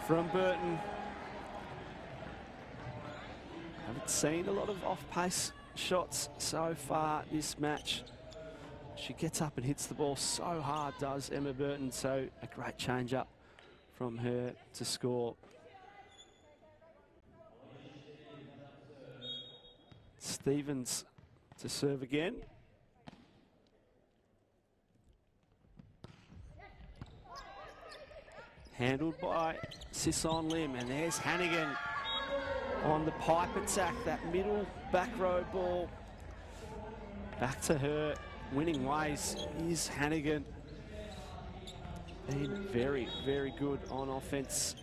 from Burton. Haven't seen a lot of off-pace shots so far this match. She gets up and hits the ball so hard, does Emma Burton, so a great change-up from her to score. Stevens to serve again. Handled by Sisson Lim, and there's Hannigan on the pipe attack, that middle back row ball. Back to her winning ways is Hannigan. Been very, very good on offense.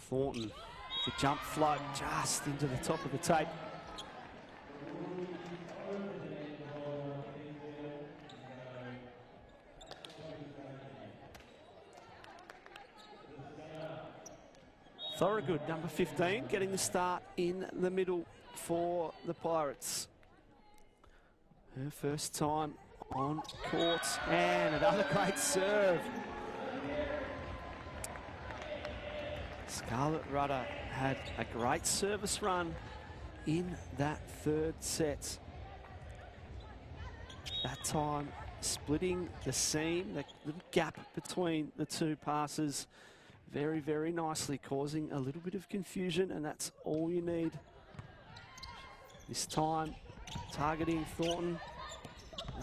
Thornton, the jump float just into the top of the tape. Thorogood, number 15, getting the start in the middle for the Pirates. Her first time on court, and another great serve. Scarlett Rudder had a great service run in that third set. that time splitting the seam, the little gap between the two passes very, very nicely, causing a little bit of confusion, and that's all you need. This time, targeting Thornton.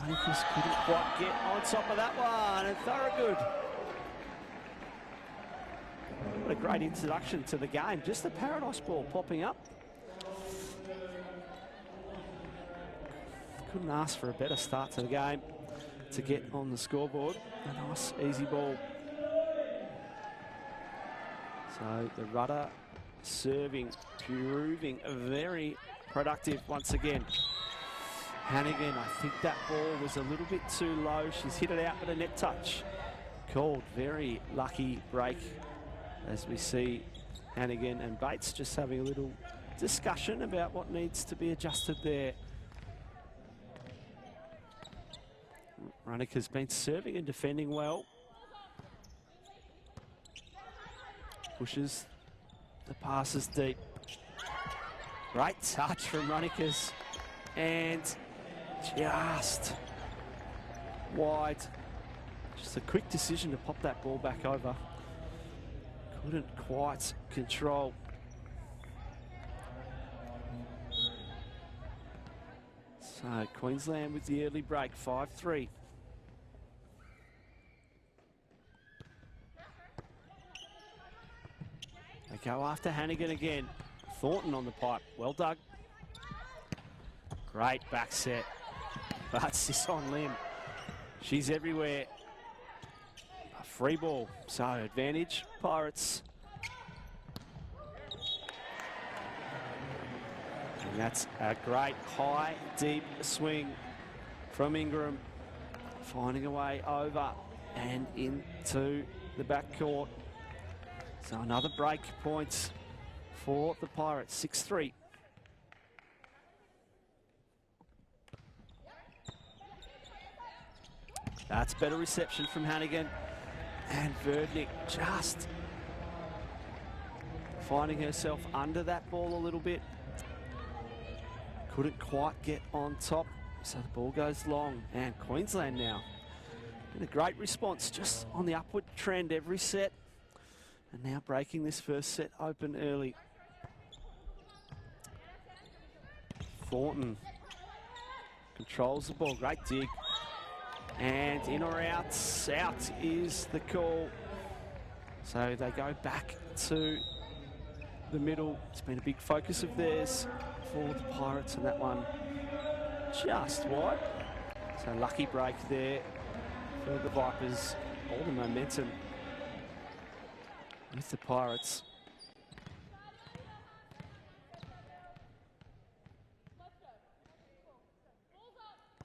Lakers couldn't quite get on top of that one, and Thorogood. What a great introduction to the game. Just the Paradise ball popping up. Couldn't ask for a better start to the game to get on the scoreboard. A nice, easy ball. So the rudder serving, proving very productive once again. Hannigan, I think that ball was a little bit too low. She's hit it out with a net touch. Called. Very lucky break, as we see Hannigan and Bates just having a little discussion about what needs to be adjusted there. Runniker's been serving and defending well. Pushes the passes deep. Great touch from Runniker's, and just wide. Just a quick decision to pop that ball back over. Couldn't quite control. So Queensland with the early break, 5-3. They go after Hannigan again. Thornton on the pipe. Well dug. Great back set. But sis on limb. She's everywhere. A free ball. So advantage, Pirates. And that's a great high, deep swing from Ingram. Finding a way over and into the backcourt. So another break point for the Pirates, 6-3. That's better reception from Hannigan. And Verdnick just finding herself under that ball a little bit. Couldn't quite get on top, so the ball goes long. And Queensland now in a great response, just on the upward trend every set. And now breaking this first set open early. Thornton controls the ball, great dig. And in or out, out is the call. So they go back to the middle. It's been a big focus of theirs for the Pirates, and that one just wide. So lucky break there for the Vipers. All the momentum with the Pirates.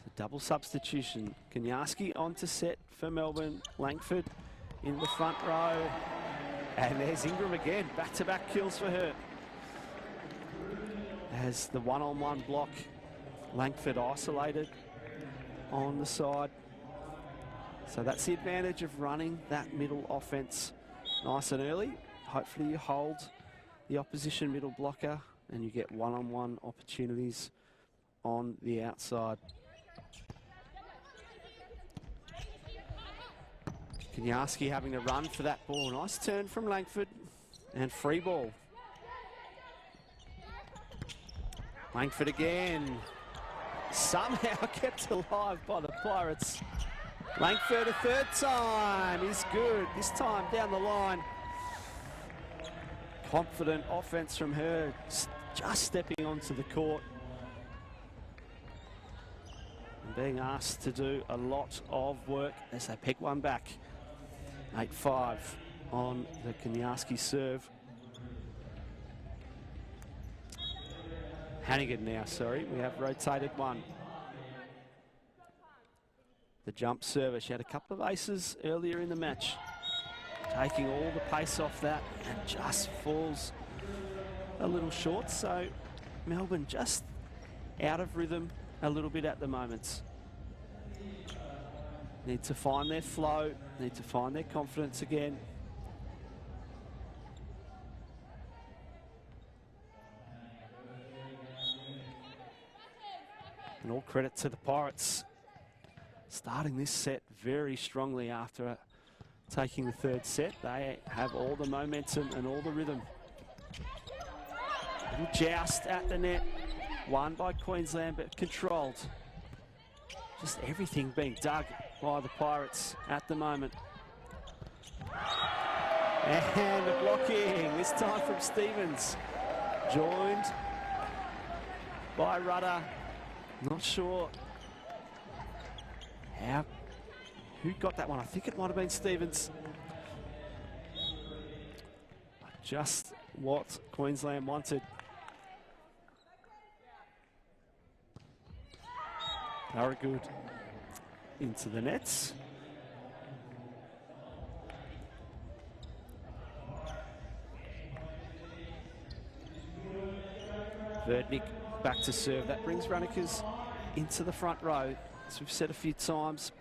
A double substitution. Kenyaski on to set for Melbourne. Langford in the front row. And there's Ingram again. Back-to-back kills for her. As the one-on-one block, Langford isolated on the side. So that's the advantage of running that middle offense nice and early. Hopefully you hold the opposition middle blocker and you get one-on-one opportunities on the outside. Kenyaski having to run for that ball. Nice turn from Langford and free ball. Langford again. Somehow kept alive by the Pirates. Langford a third time is good. This time down the line. Confident offense from her, just stepping onto the court. And being asked to do a lot of work as they peg one back. 8-5 on the Kenyaski serve. Hannigan now, sorry. We have rotated one. The jump server. She had a couple of aces earlier in the match. Taking all the pace off that and just falls a little short. So Melbourne just out of rhythm a little bit at the moment. Need to find their flow, need to find their confidence again. And all credit to the Pirates starting this set very strongly after taking the third set. They have all the momentum and all the rhythm. Little joust at the net, won by Queensland but controlled. Just everything being dug by the Pirates at the moment. And the blocking, this time from Stevens. Joined by Rudder. Not sure who got that one. I think it might have been Stevens. Just what Queensland wanted. Very good into the nets. Verdnick back to serve. That brings Runnikers into the front row. As we've said a few times,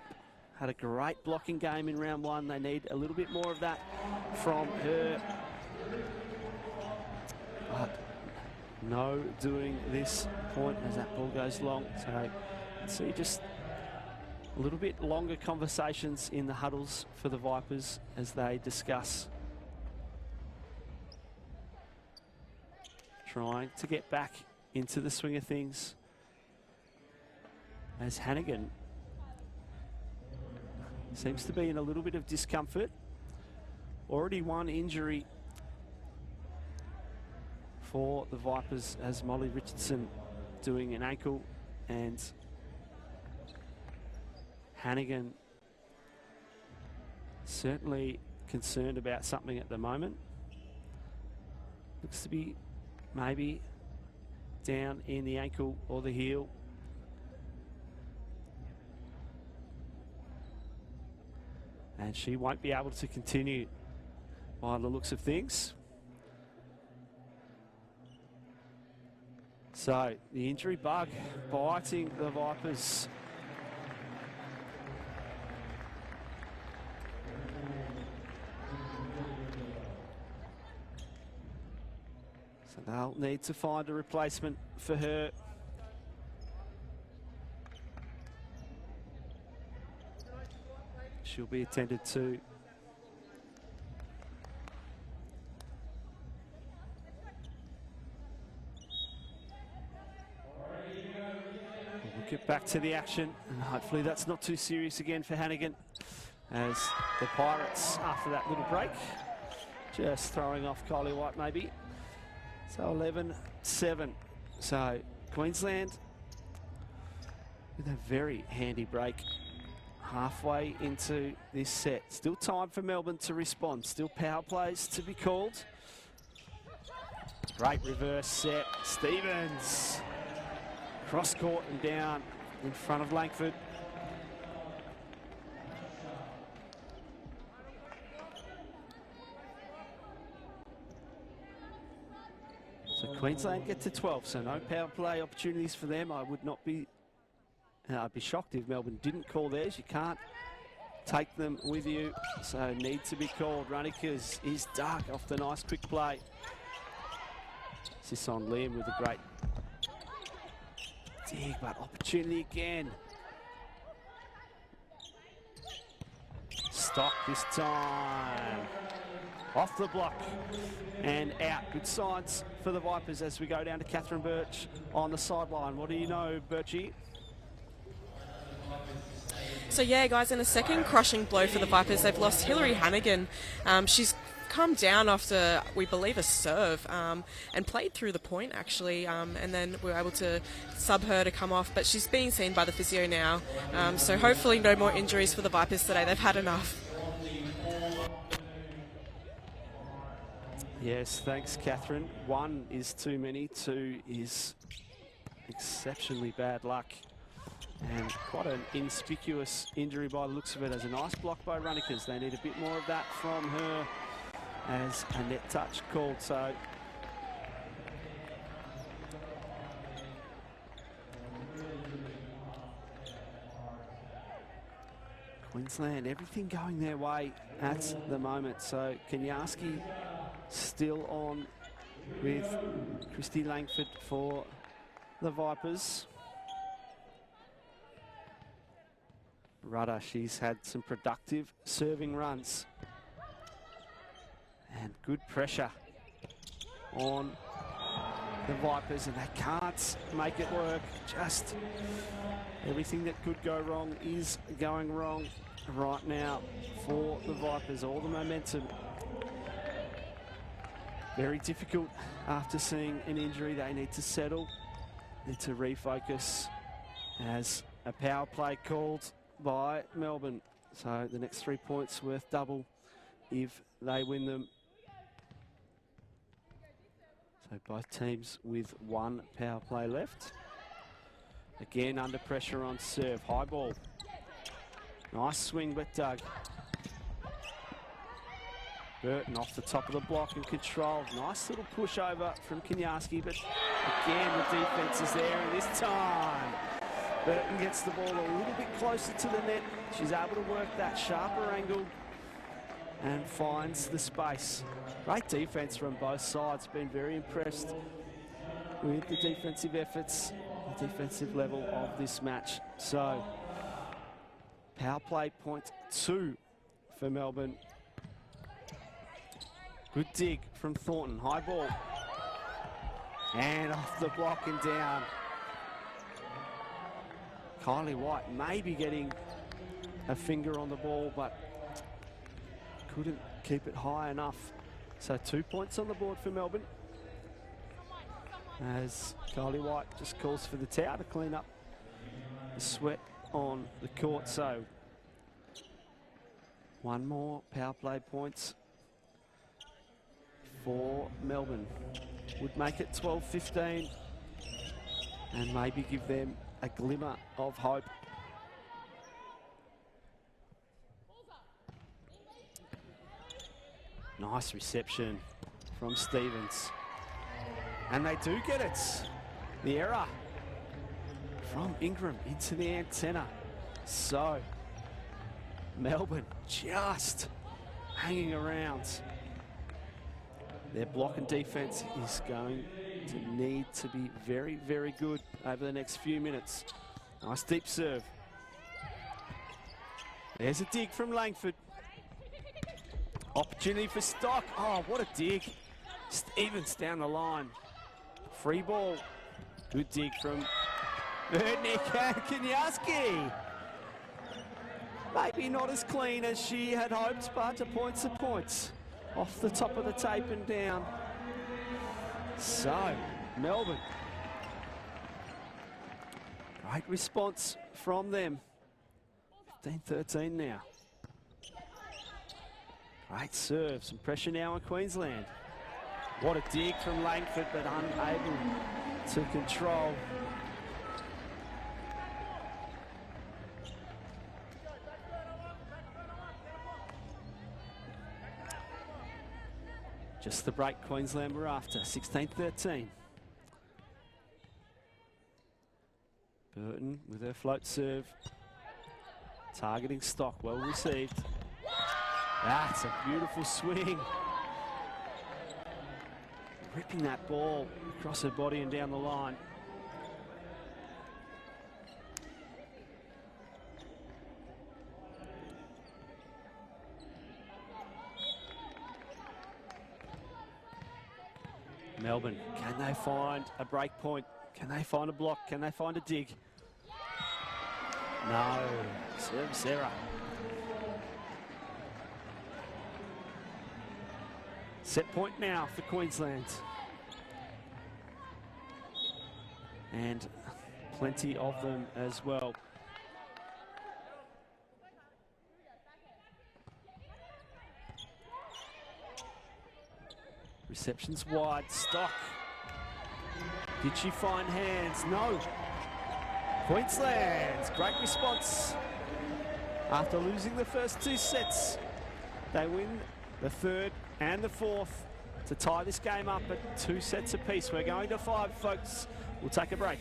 had a great blocking game in round one. They need a little bit more of that from her. But no doing this point as that ball goes long. So see just a little bit longer conversations in the huddles for the Vipers as they discuss trying to get back into the swing of things, as Hannigan seems to be in a little bit of discomfort. Already one injury for the Vipers as Molly Richardson doing an ankle, and Hannigan certainly concerned about something at the moment. Looks to be maybe down in the ankle or the heel. And she won't be able to continue by the looks of things. So the injury bug biting the Vipers. So they'll need to find a replacement for her. She'll be attended to. We'll get back to the action, and hopefully that's not too serious again for Hannigan, as the Pirates, after that little break, just throwing off Kylie White maybe. So 11-7. So Queensland with a very handy break halfway into this set. Still time for Melbourne to respond. Still power plays to be called. Great reverse set. Stevens cross court and down in front of Langford. So Queensland get to 12, so no power play opportunities for them. I would not be, I'd be shocked if Melbourne didn't call theirs. You can't take them with you, so need to be called. Runnikers is dark off the nice quick play. This is on Liam with a great dig, but opportunity again. Stock this time. Off the block and out. Good signs for the Vipers as we go down to Catherine Birch on the sideline. What do you know, Birchie? So yeah, guys, in a second crushing blow for the Vipers, they've lost Hillary Hannigan. She's come down after, we believe, a serve and played through the point, actually, and then we were able to sub her to come off, but she's being seen by the physio now. So hopefully no more injuries for the Vipers today. They've had enough. Yes, thanks, Catherine. One is too many, two is exceptionally bad luck. And quite an inconspicuous injury by the looks of it, as a nice block by Runnikers. They need a bit more of that from her as a net touch called. So Queensland, everything going their way at the moment. So Kenyaski still on with Christy Langford for the Vipers. Rudder, she's had some productive serving runs. And good pressure on the Vipers, and they can't make it work. Just everything that could go wrong is going wrong right now for the Vipers. All the momentum. Very difficult after seeing an injury. They need to settle, need to refocus as a power play called by Melbourne. So the next 3 points worth double if they win them. So both teams with one power play left. Again under pressure on serve. High ball. Nice swing, but Doug. Burton off the top of the block and control. Nice little push over from Kenyaski, but again the defence is there, and this time Burton gets the ball a little bit closer to the net. She's able to work that sharper angle and finds the space. Great defence from both sides. Been very impressed with the defensive efforts, the defensive level of this match. So, power play point 2 for Melbourne. Good dig from Thornton. High ball. And off the block and down. Kylie White maybe getting a finger on the ball, but couldn't keep it high enough. So 2 points on the board for Melbourne, as Kylie White just calls for the towel to clean up the sweat on the court. So one more power play points for Melbourne would make it 12-15 and maybe give them a glimmer of hope. Nice reception from Stevens. And they do get it. The error from Ingram into the antenna. So, Melbourne just hanging around. Their block and defence is going to need to be very, very good over the next few minutes. Nice deep serve. There's a dig from Langford. Opportunity for Stock. Oh, what a dig. Stevens down the line. Free ball. Good dig from Nick and Kenyaski. Maybe not as clean as she had hoped, but a point's a point. Off the top of the tape and down. So, Melbourne. Great response from them. 15-13 now. Great serve, some pressure now on Queensland. What a dig from Langford, but unable to control. Just the break Queensland were after, 16-13. Burton with her float serve. Targeting Stock, well received. That's a beautiful swing. Ripping that ball across her body and down the line. Melbourne, can they find a break point? Can they find a block? Can they find a dig? No, service error. Set point now for Queensland. And plenty of them as well. Reception's wide. Stock. Did she find hands? No. Queensland's great response. After losing the first 2 sets, they win the third and the fourth to tie this game up at 2 sets apiece. We're going to 5, folks. We'll take a break.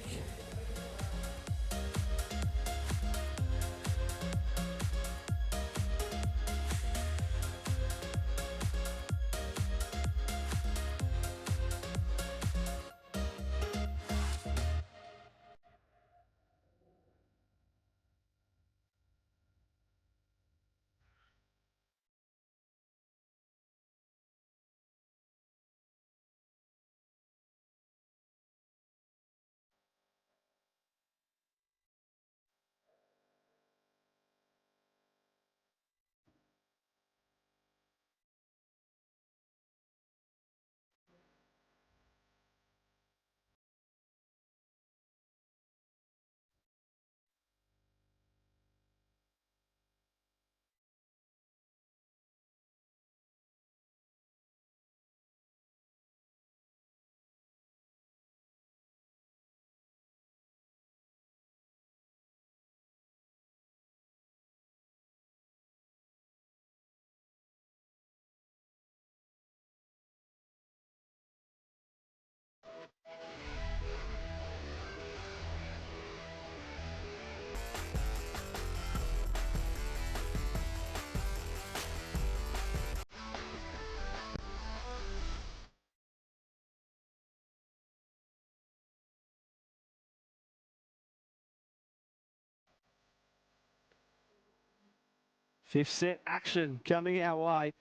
Fifth set action coming our way.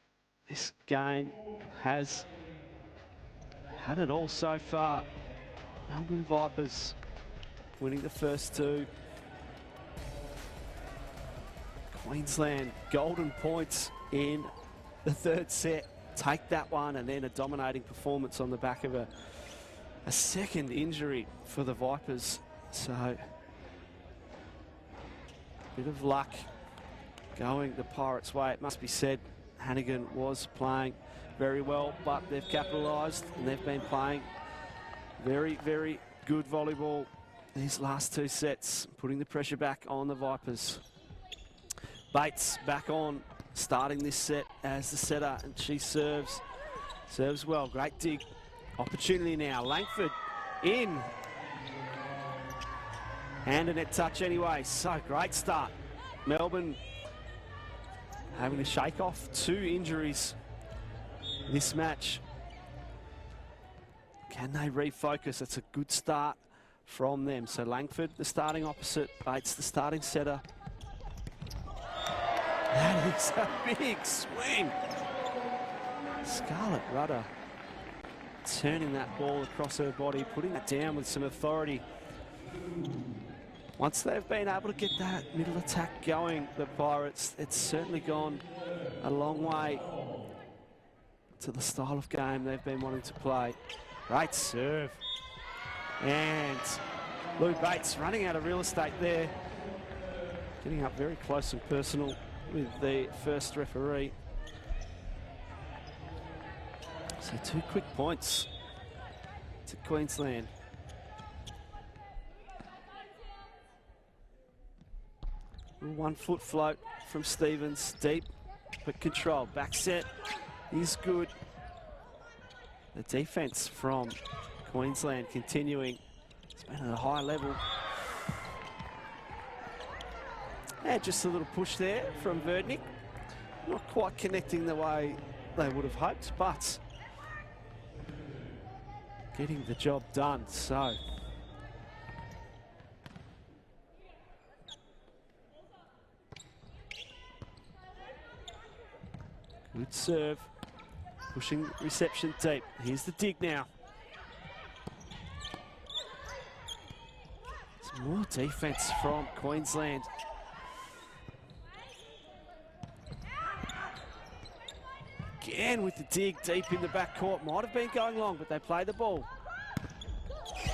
This game has had it all so far. Melbourne Vipers winning the first two. Queensland golden points in the third set. Take that one, and then a dominating performance on the back of a second injury for the Vipers. So, bit of luck going the Pirates' way. It must be said, Hannigan was playing very well, but they've capitalised and they've been playing very, very good volleyball these last two sets, putting the pressure back on the Vipers. Bates back on, starting this set as the setter, and she serves well. Great dig. Opportunity now. Langford in. And a net touch anyway. So great start. Melbourne having to shake off two injuries this match. Can they refocus? It's a good start from them. So Langford, the starting opposite. Bates, the starting setter. That is a big swing. Scarlett Rudder turning that ball across her body, putting it down with some authority. Once they've been able to get that middle attack going, the Pirates, it's certainly gone a long way to the style of game they've been wanting to play. Great serve. And Lou Bates running out of real estate there. Getting up very close and personal with the first referee. So two quick points to Queensland. One foot float from Stevens, deep but controlled. Back set is good. The defence from Queensland continuing. It's been at a high level. And just a little push there from Verdnick. Not quite connecting the way they would have hoped, but getting the job done. So good serve, pushing reception deep. Here's the dig now. Some more defence from Queensland. Again with the dig deep in the back court. Might have been going long, but they play the ball.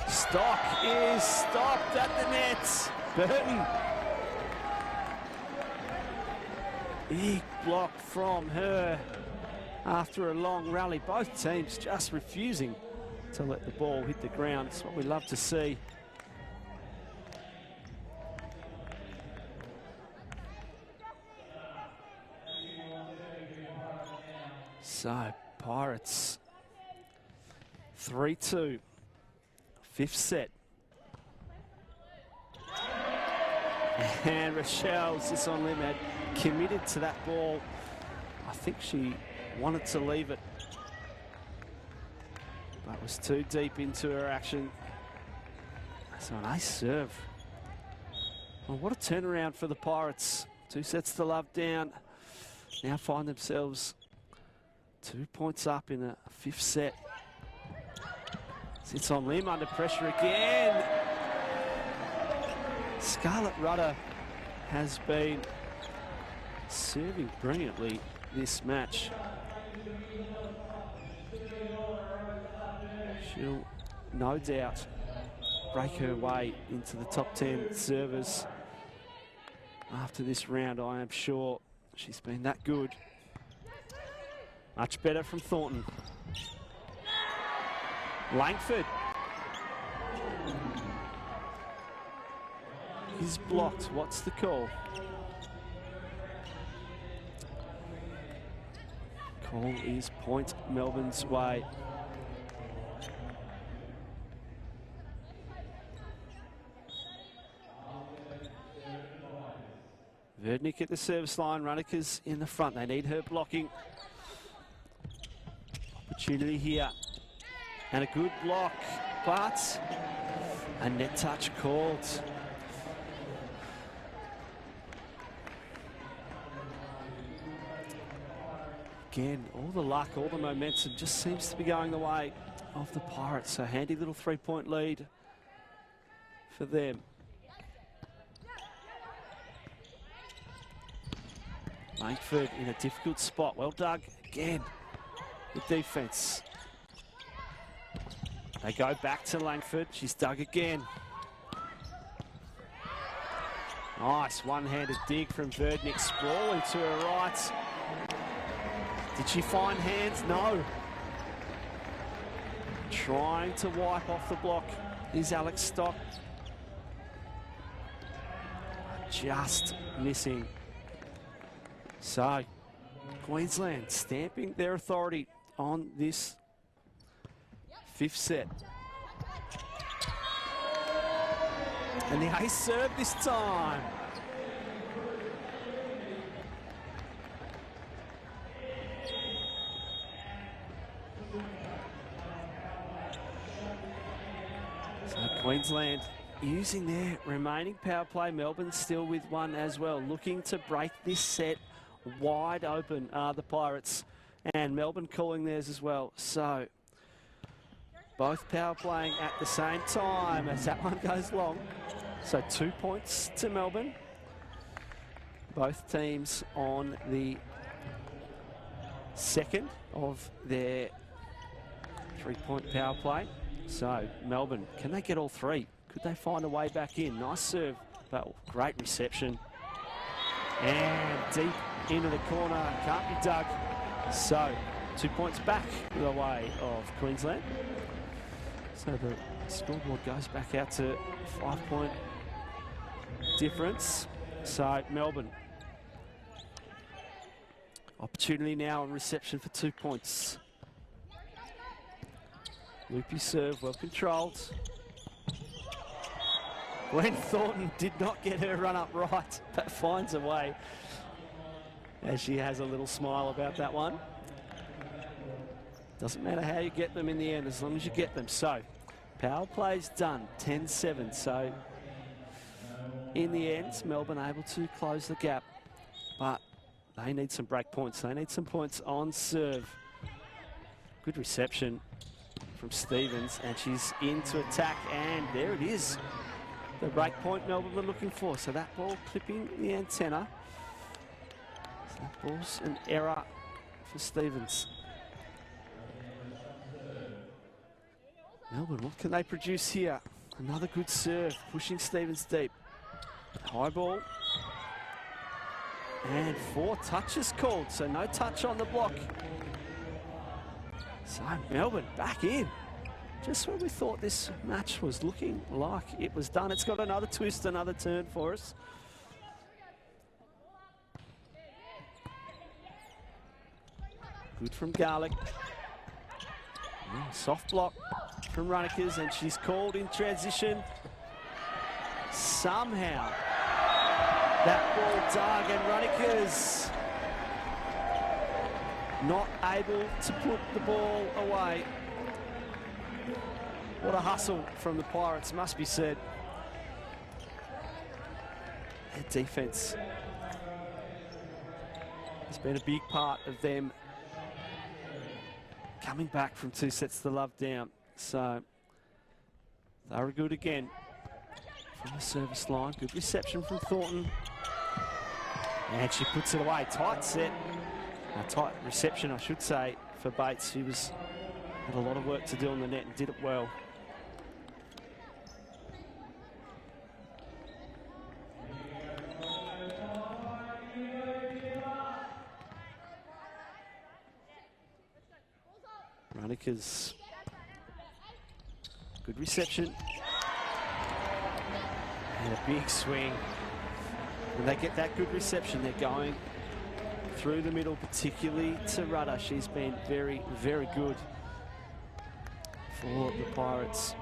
Stock is stopped at the net. Burton. Big block from her after a long rally. Both teams just refusing to let the ball hit the ground. It's what we love to see. So, Pirates 3-2, fifth set. And Rochelle Sisson-Lim had committed to that ball. I think she wanted to leave it, but was too deep into her action. So an ace serve. Well, what a turnaround for the Pirates. 2 sets to love down. Now find themselves 2 points up in a fifth set. Sisson-Lim under pressure again. Scarlett Rudder has been serving brilliantly this match. She'll no doubt break her way into the top 10 servers after this round, I am sure. She's been that good. Much better from Thornton. Langford is blocked. What's the call? Call is point Melbourne's way. Verdnick at the service line. Runnikers in the front. They need her blocking. Opportunity here. And a good block, but a net touch called. again, all the luck, all the momentum just seems to be going the way of the Pirates. So handy little 3-point lead for them. Langford in a difficult spot. Well dug again. The defence. They go back to Langford. She's dug again. Nice one-handed dig from Verdnick. Sprawling to her right. Did she find hands? No. Trying to wipe off the block is Alex Stock. Just missing. So, Queensland stamping their authority on this fifth set. And the ace serve this time. So Queensland using their remaining power play. Melbourne still with one as well, looking to break this set wide open, the Pirates, and Melbourne calling theirs as well. So both power playing at the same time as that one goes long. So 2 points to Melbourne. Both teams on the second of their 3-point power play. So Melbourne, can they get all three? Could they find a way back in? Nice serve, but great reception. And deep into the corner, can't be dug. So 2 points back the way of Queensland. So the scoreboard goes back out to 5-point difference. So Melbourne, opportunity now on reception for 2 points. Loopy serve, well controlled. Gwen Thornton did not get her run up right, but finds a way as she has a little smile about that one. Doesn't matter how you get them in the end, as long as you get them. So, power play's done, 10-7. So, in the end, Melbourne able to close the gap, but they need some break points. They need some points on serve. Good reception from Stevens, and she's into attack, and there it is. The break point Melbourne were looking for. So that ball clipping the antenna. So that ball's an error for Stevens. Melbourne, what can they produce here? Another good serve, pushing Stevens deep. High ball. And 4 touches called, so no touch on the block. So Melbourne back in. Just when we thought this match was looking like it was done. It's got another twist, another turn for us. Good from Garlick. Soft block from Runnikers, and she's called in transition. Somehow that ball dug, and Runnikers not able to put the ball away. What a hustle from the Pirates, must be said. Their defence has been a big part of them coming back from 2 sets to love down. So they were good again from the service line. Good reception from Thornton. And she puts it away. Tight set. Tight reception, I should say, for Bates. She had a lot of work to do on the net and did it well. Runnikers, good reception. And a big swing. When they get that good reception, they're going through the middle, particularly to Rudder. She's been very, very good for the Pirates.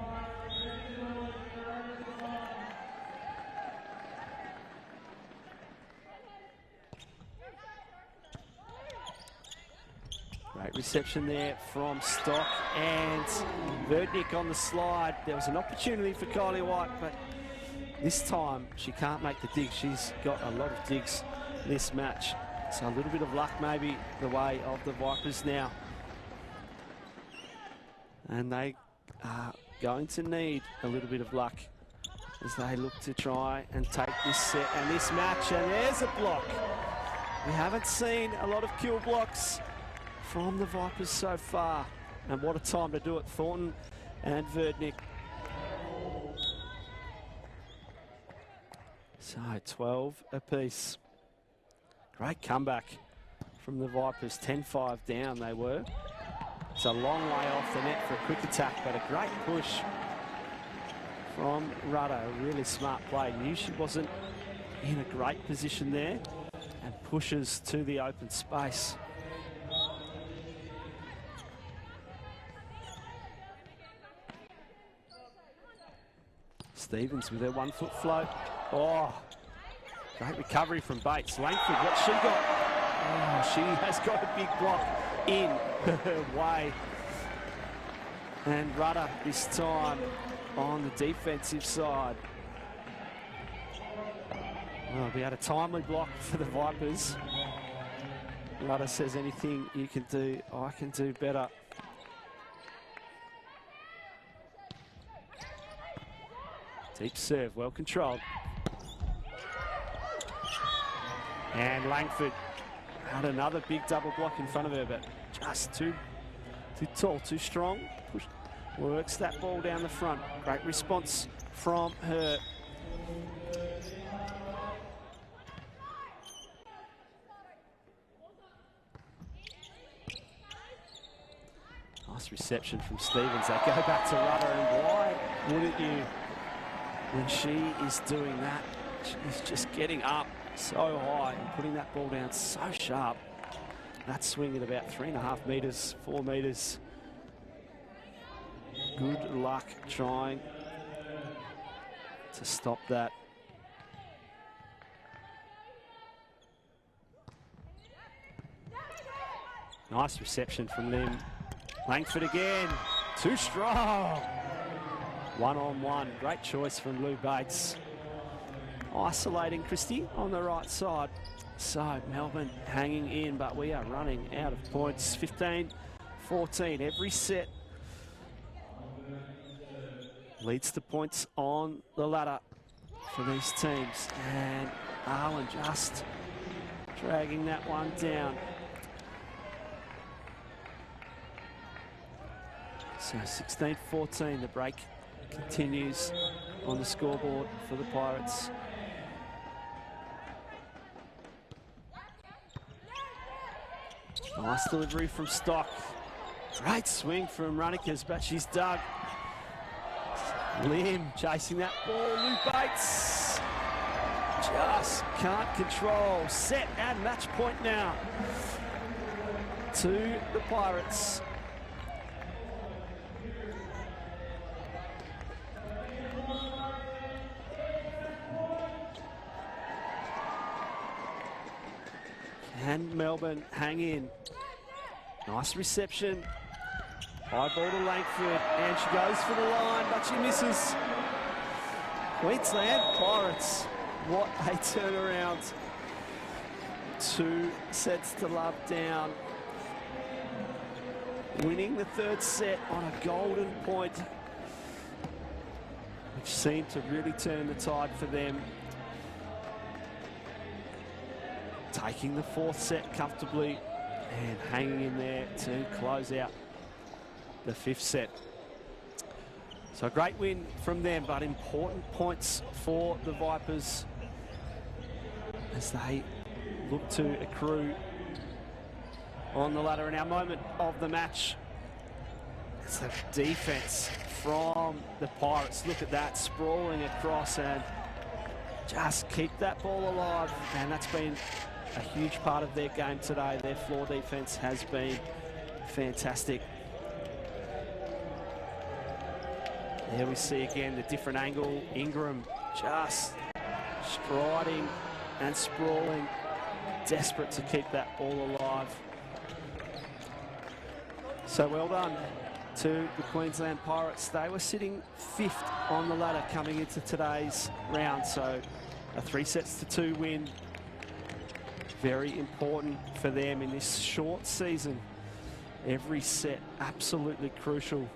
Great reception there from Stock, and Verdnick on the slide. There was an opportunity for Kylie White, but this time she can't make the dig. She's got a lot of digs this match. So a little bit of luck maybe the way of the Vipers now. And they are going to need a little bit of luck as they look to try and take this set and this match. And there's a block. We haven't seen a lot of kill blocks from the Vipers so far. And what a time to do it, Thornton and Verdnick. So 12 apiece. Great comeback from the Vipers. 10-5 down they were. It's a long way off the net for a quick attack, but a great push from Rudder. A really smart play. Knew she wasn't in a great position there and pushes to the open space. Stevens with her 1 foot float. Oh, great recovery from Bates. Langford, what's she got? Oh, she has got a big block in her way. And Rudder this time on the defensive side. Well, we had a timely block for the Vipers. Rudder says anything you can do, I can do better. Deep serve, well controlled. And Langford had another big double block in front of her, but just too tall, too strong. Works that ball down the front. Great response from her. Nice reception from Stevens. They go back to Rudder, and why wouldn't you? When she is doing that, she's just getting up so high and putting that ball down so sharp. That swing at about 3.5 metres, 4 metres. Good luck trying to stop that. Nice reception from them. Langford again, too strong. 1-on-1, great choice from Lou Bates. Isolating Christie on the right side. So Melbourne hanging in, but we are running out of points. 15-14, every set leads to points on the ladder for these teams. And Arlen just dragging that one down. So 16-14, the break continues on the scoreboard for the Pirates. Nice delivery from Stock. Great swing from Runnikers, but she's dug. Lim chasing that ball. Lou Bates just can't control. Set and match point now to the Pirates. Can Melbourne hang in? Nice reception. High ball to Langford, and she goes for the line, but she misses. Queensland Pirates, what a turnaround. 2 sets to love down. Winning the 3rd set on a golden point, which seemed to really turn the tide for them. Taking the 4th set comfortably and hanging in there to close out the 5th set. So a great win from them, but important points for the Vipers as they look to accrue on the ladder. In our moment of the match, it's the defense from the Pirates. Look at that, sprawling across and just keep that ball alive. And that's been a huge part of their game today. Their floor defense has been fantastic. There we see again the different angle. Ingram just striding and sprawling, desperate to keep that ball alive. So well done to the Queensland Pirates. They were sitting 5th on the ladder coming into today's round. So a 3-2 win very important for them in this short season. Every set absolutely crucial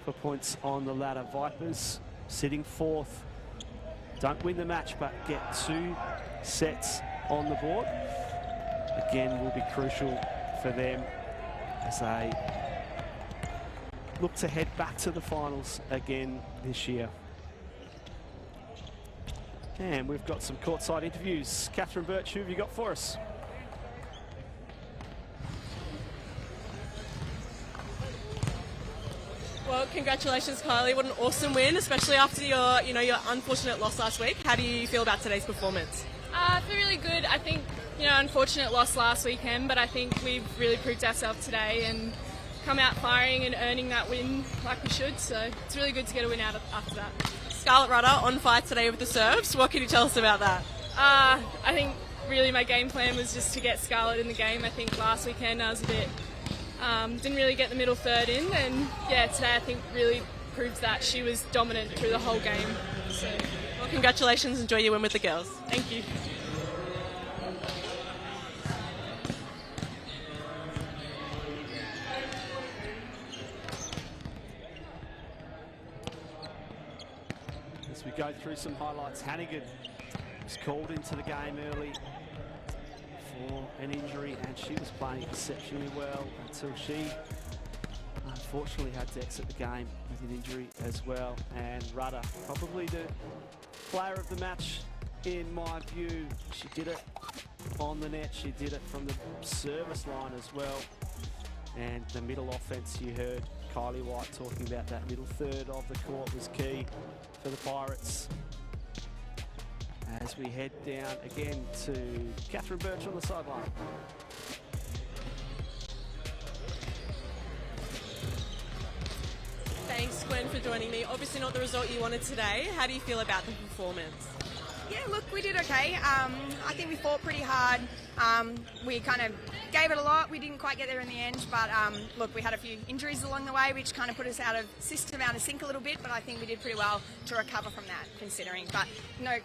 for points on the ladder. Vipers sitting fourth. Don't win the match, but get 2 sets on the board. Again, will be crucial for them as they look to head back to the finals again this year. And we've got some courtside interviews. Catherine Birch, who have you got for us? Well, congratulations, Kylie. What an awesome win, especially after your unfortunate loss last week. How do you feel about today's performance? I feel really good. I think, unfortunate loss last weekend, but I think we've really proved ourselves today and come out firing and earning that win like we should. So it's really good to get a win out after that. Scarlett Rudder on fire today with the serves. What can you tell us about that? I think really my game plan was just to get Scarlett in the game. I think last weekend I was a bit, didn't really get the middle third in, and yeah, today I think really proved that she was dominant through the whole game. So, well, congratulations. Enjoy your win with the girls. thank you. As we go through some highlights, Hannigan was called into the game early for an injury, and she was playing exceptionally well until she unfortunately had to exit the game with an injury as well. And Rudder, probably the player of the match in my view. She did it on the net, she did it from the service line as well. And the middle offense, you heard Kylie White talking about that middle third of the court was key for the Pirates. As we head down again to Catherine Birch on the sideline. Thanks, Gwen, for joining me. Obviously not the result you wanted today. How do you feel about the performance? Yeah, look, we did okay. I think we fought pretty hard. We kind of gave it a lot. We didn't quite get there in the end, but look, we had a few injuries along the way, which kind of put us out of sync a little bit, but I think we did pretty well to recover from that, considering. But,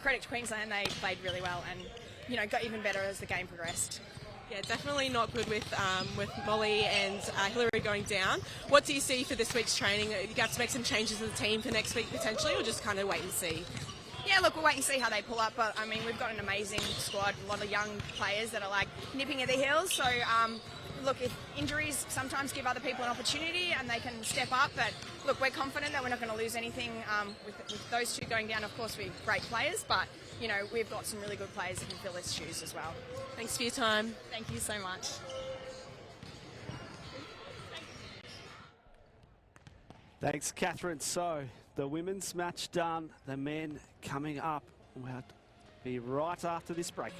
credit to Queensland, they played really well and, got even better as the game progressed. Yeah, definitely not good with Molly and Hillary going down. What do you see for this week's training? You have to make some changes in the team for next week potentially, or just kind of wait and see? Yeah, look, we'll wait and see how they pull up, but I mean, we've got an amazing squad, a lot of young players that are like nipping at the heels. So, look, if injuries sometimes give other people an opportunity and they can step up, but look, we're confident that we're not going to lose anything with those two going down. Of course, we're great players, but we've got some really good players that can fill their shoes as well. Thanks for your time. Thank you so much. Thanks, Catherine. So, the women's match done, the men coming up. We'll be right after this break.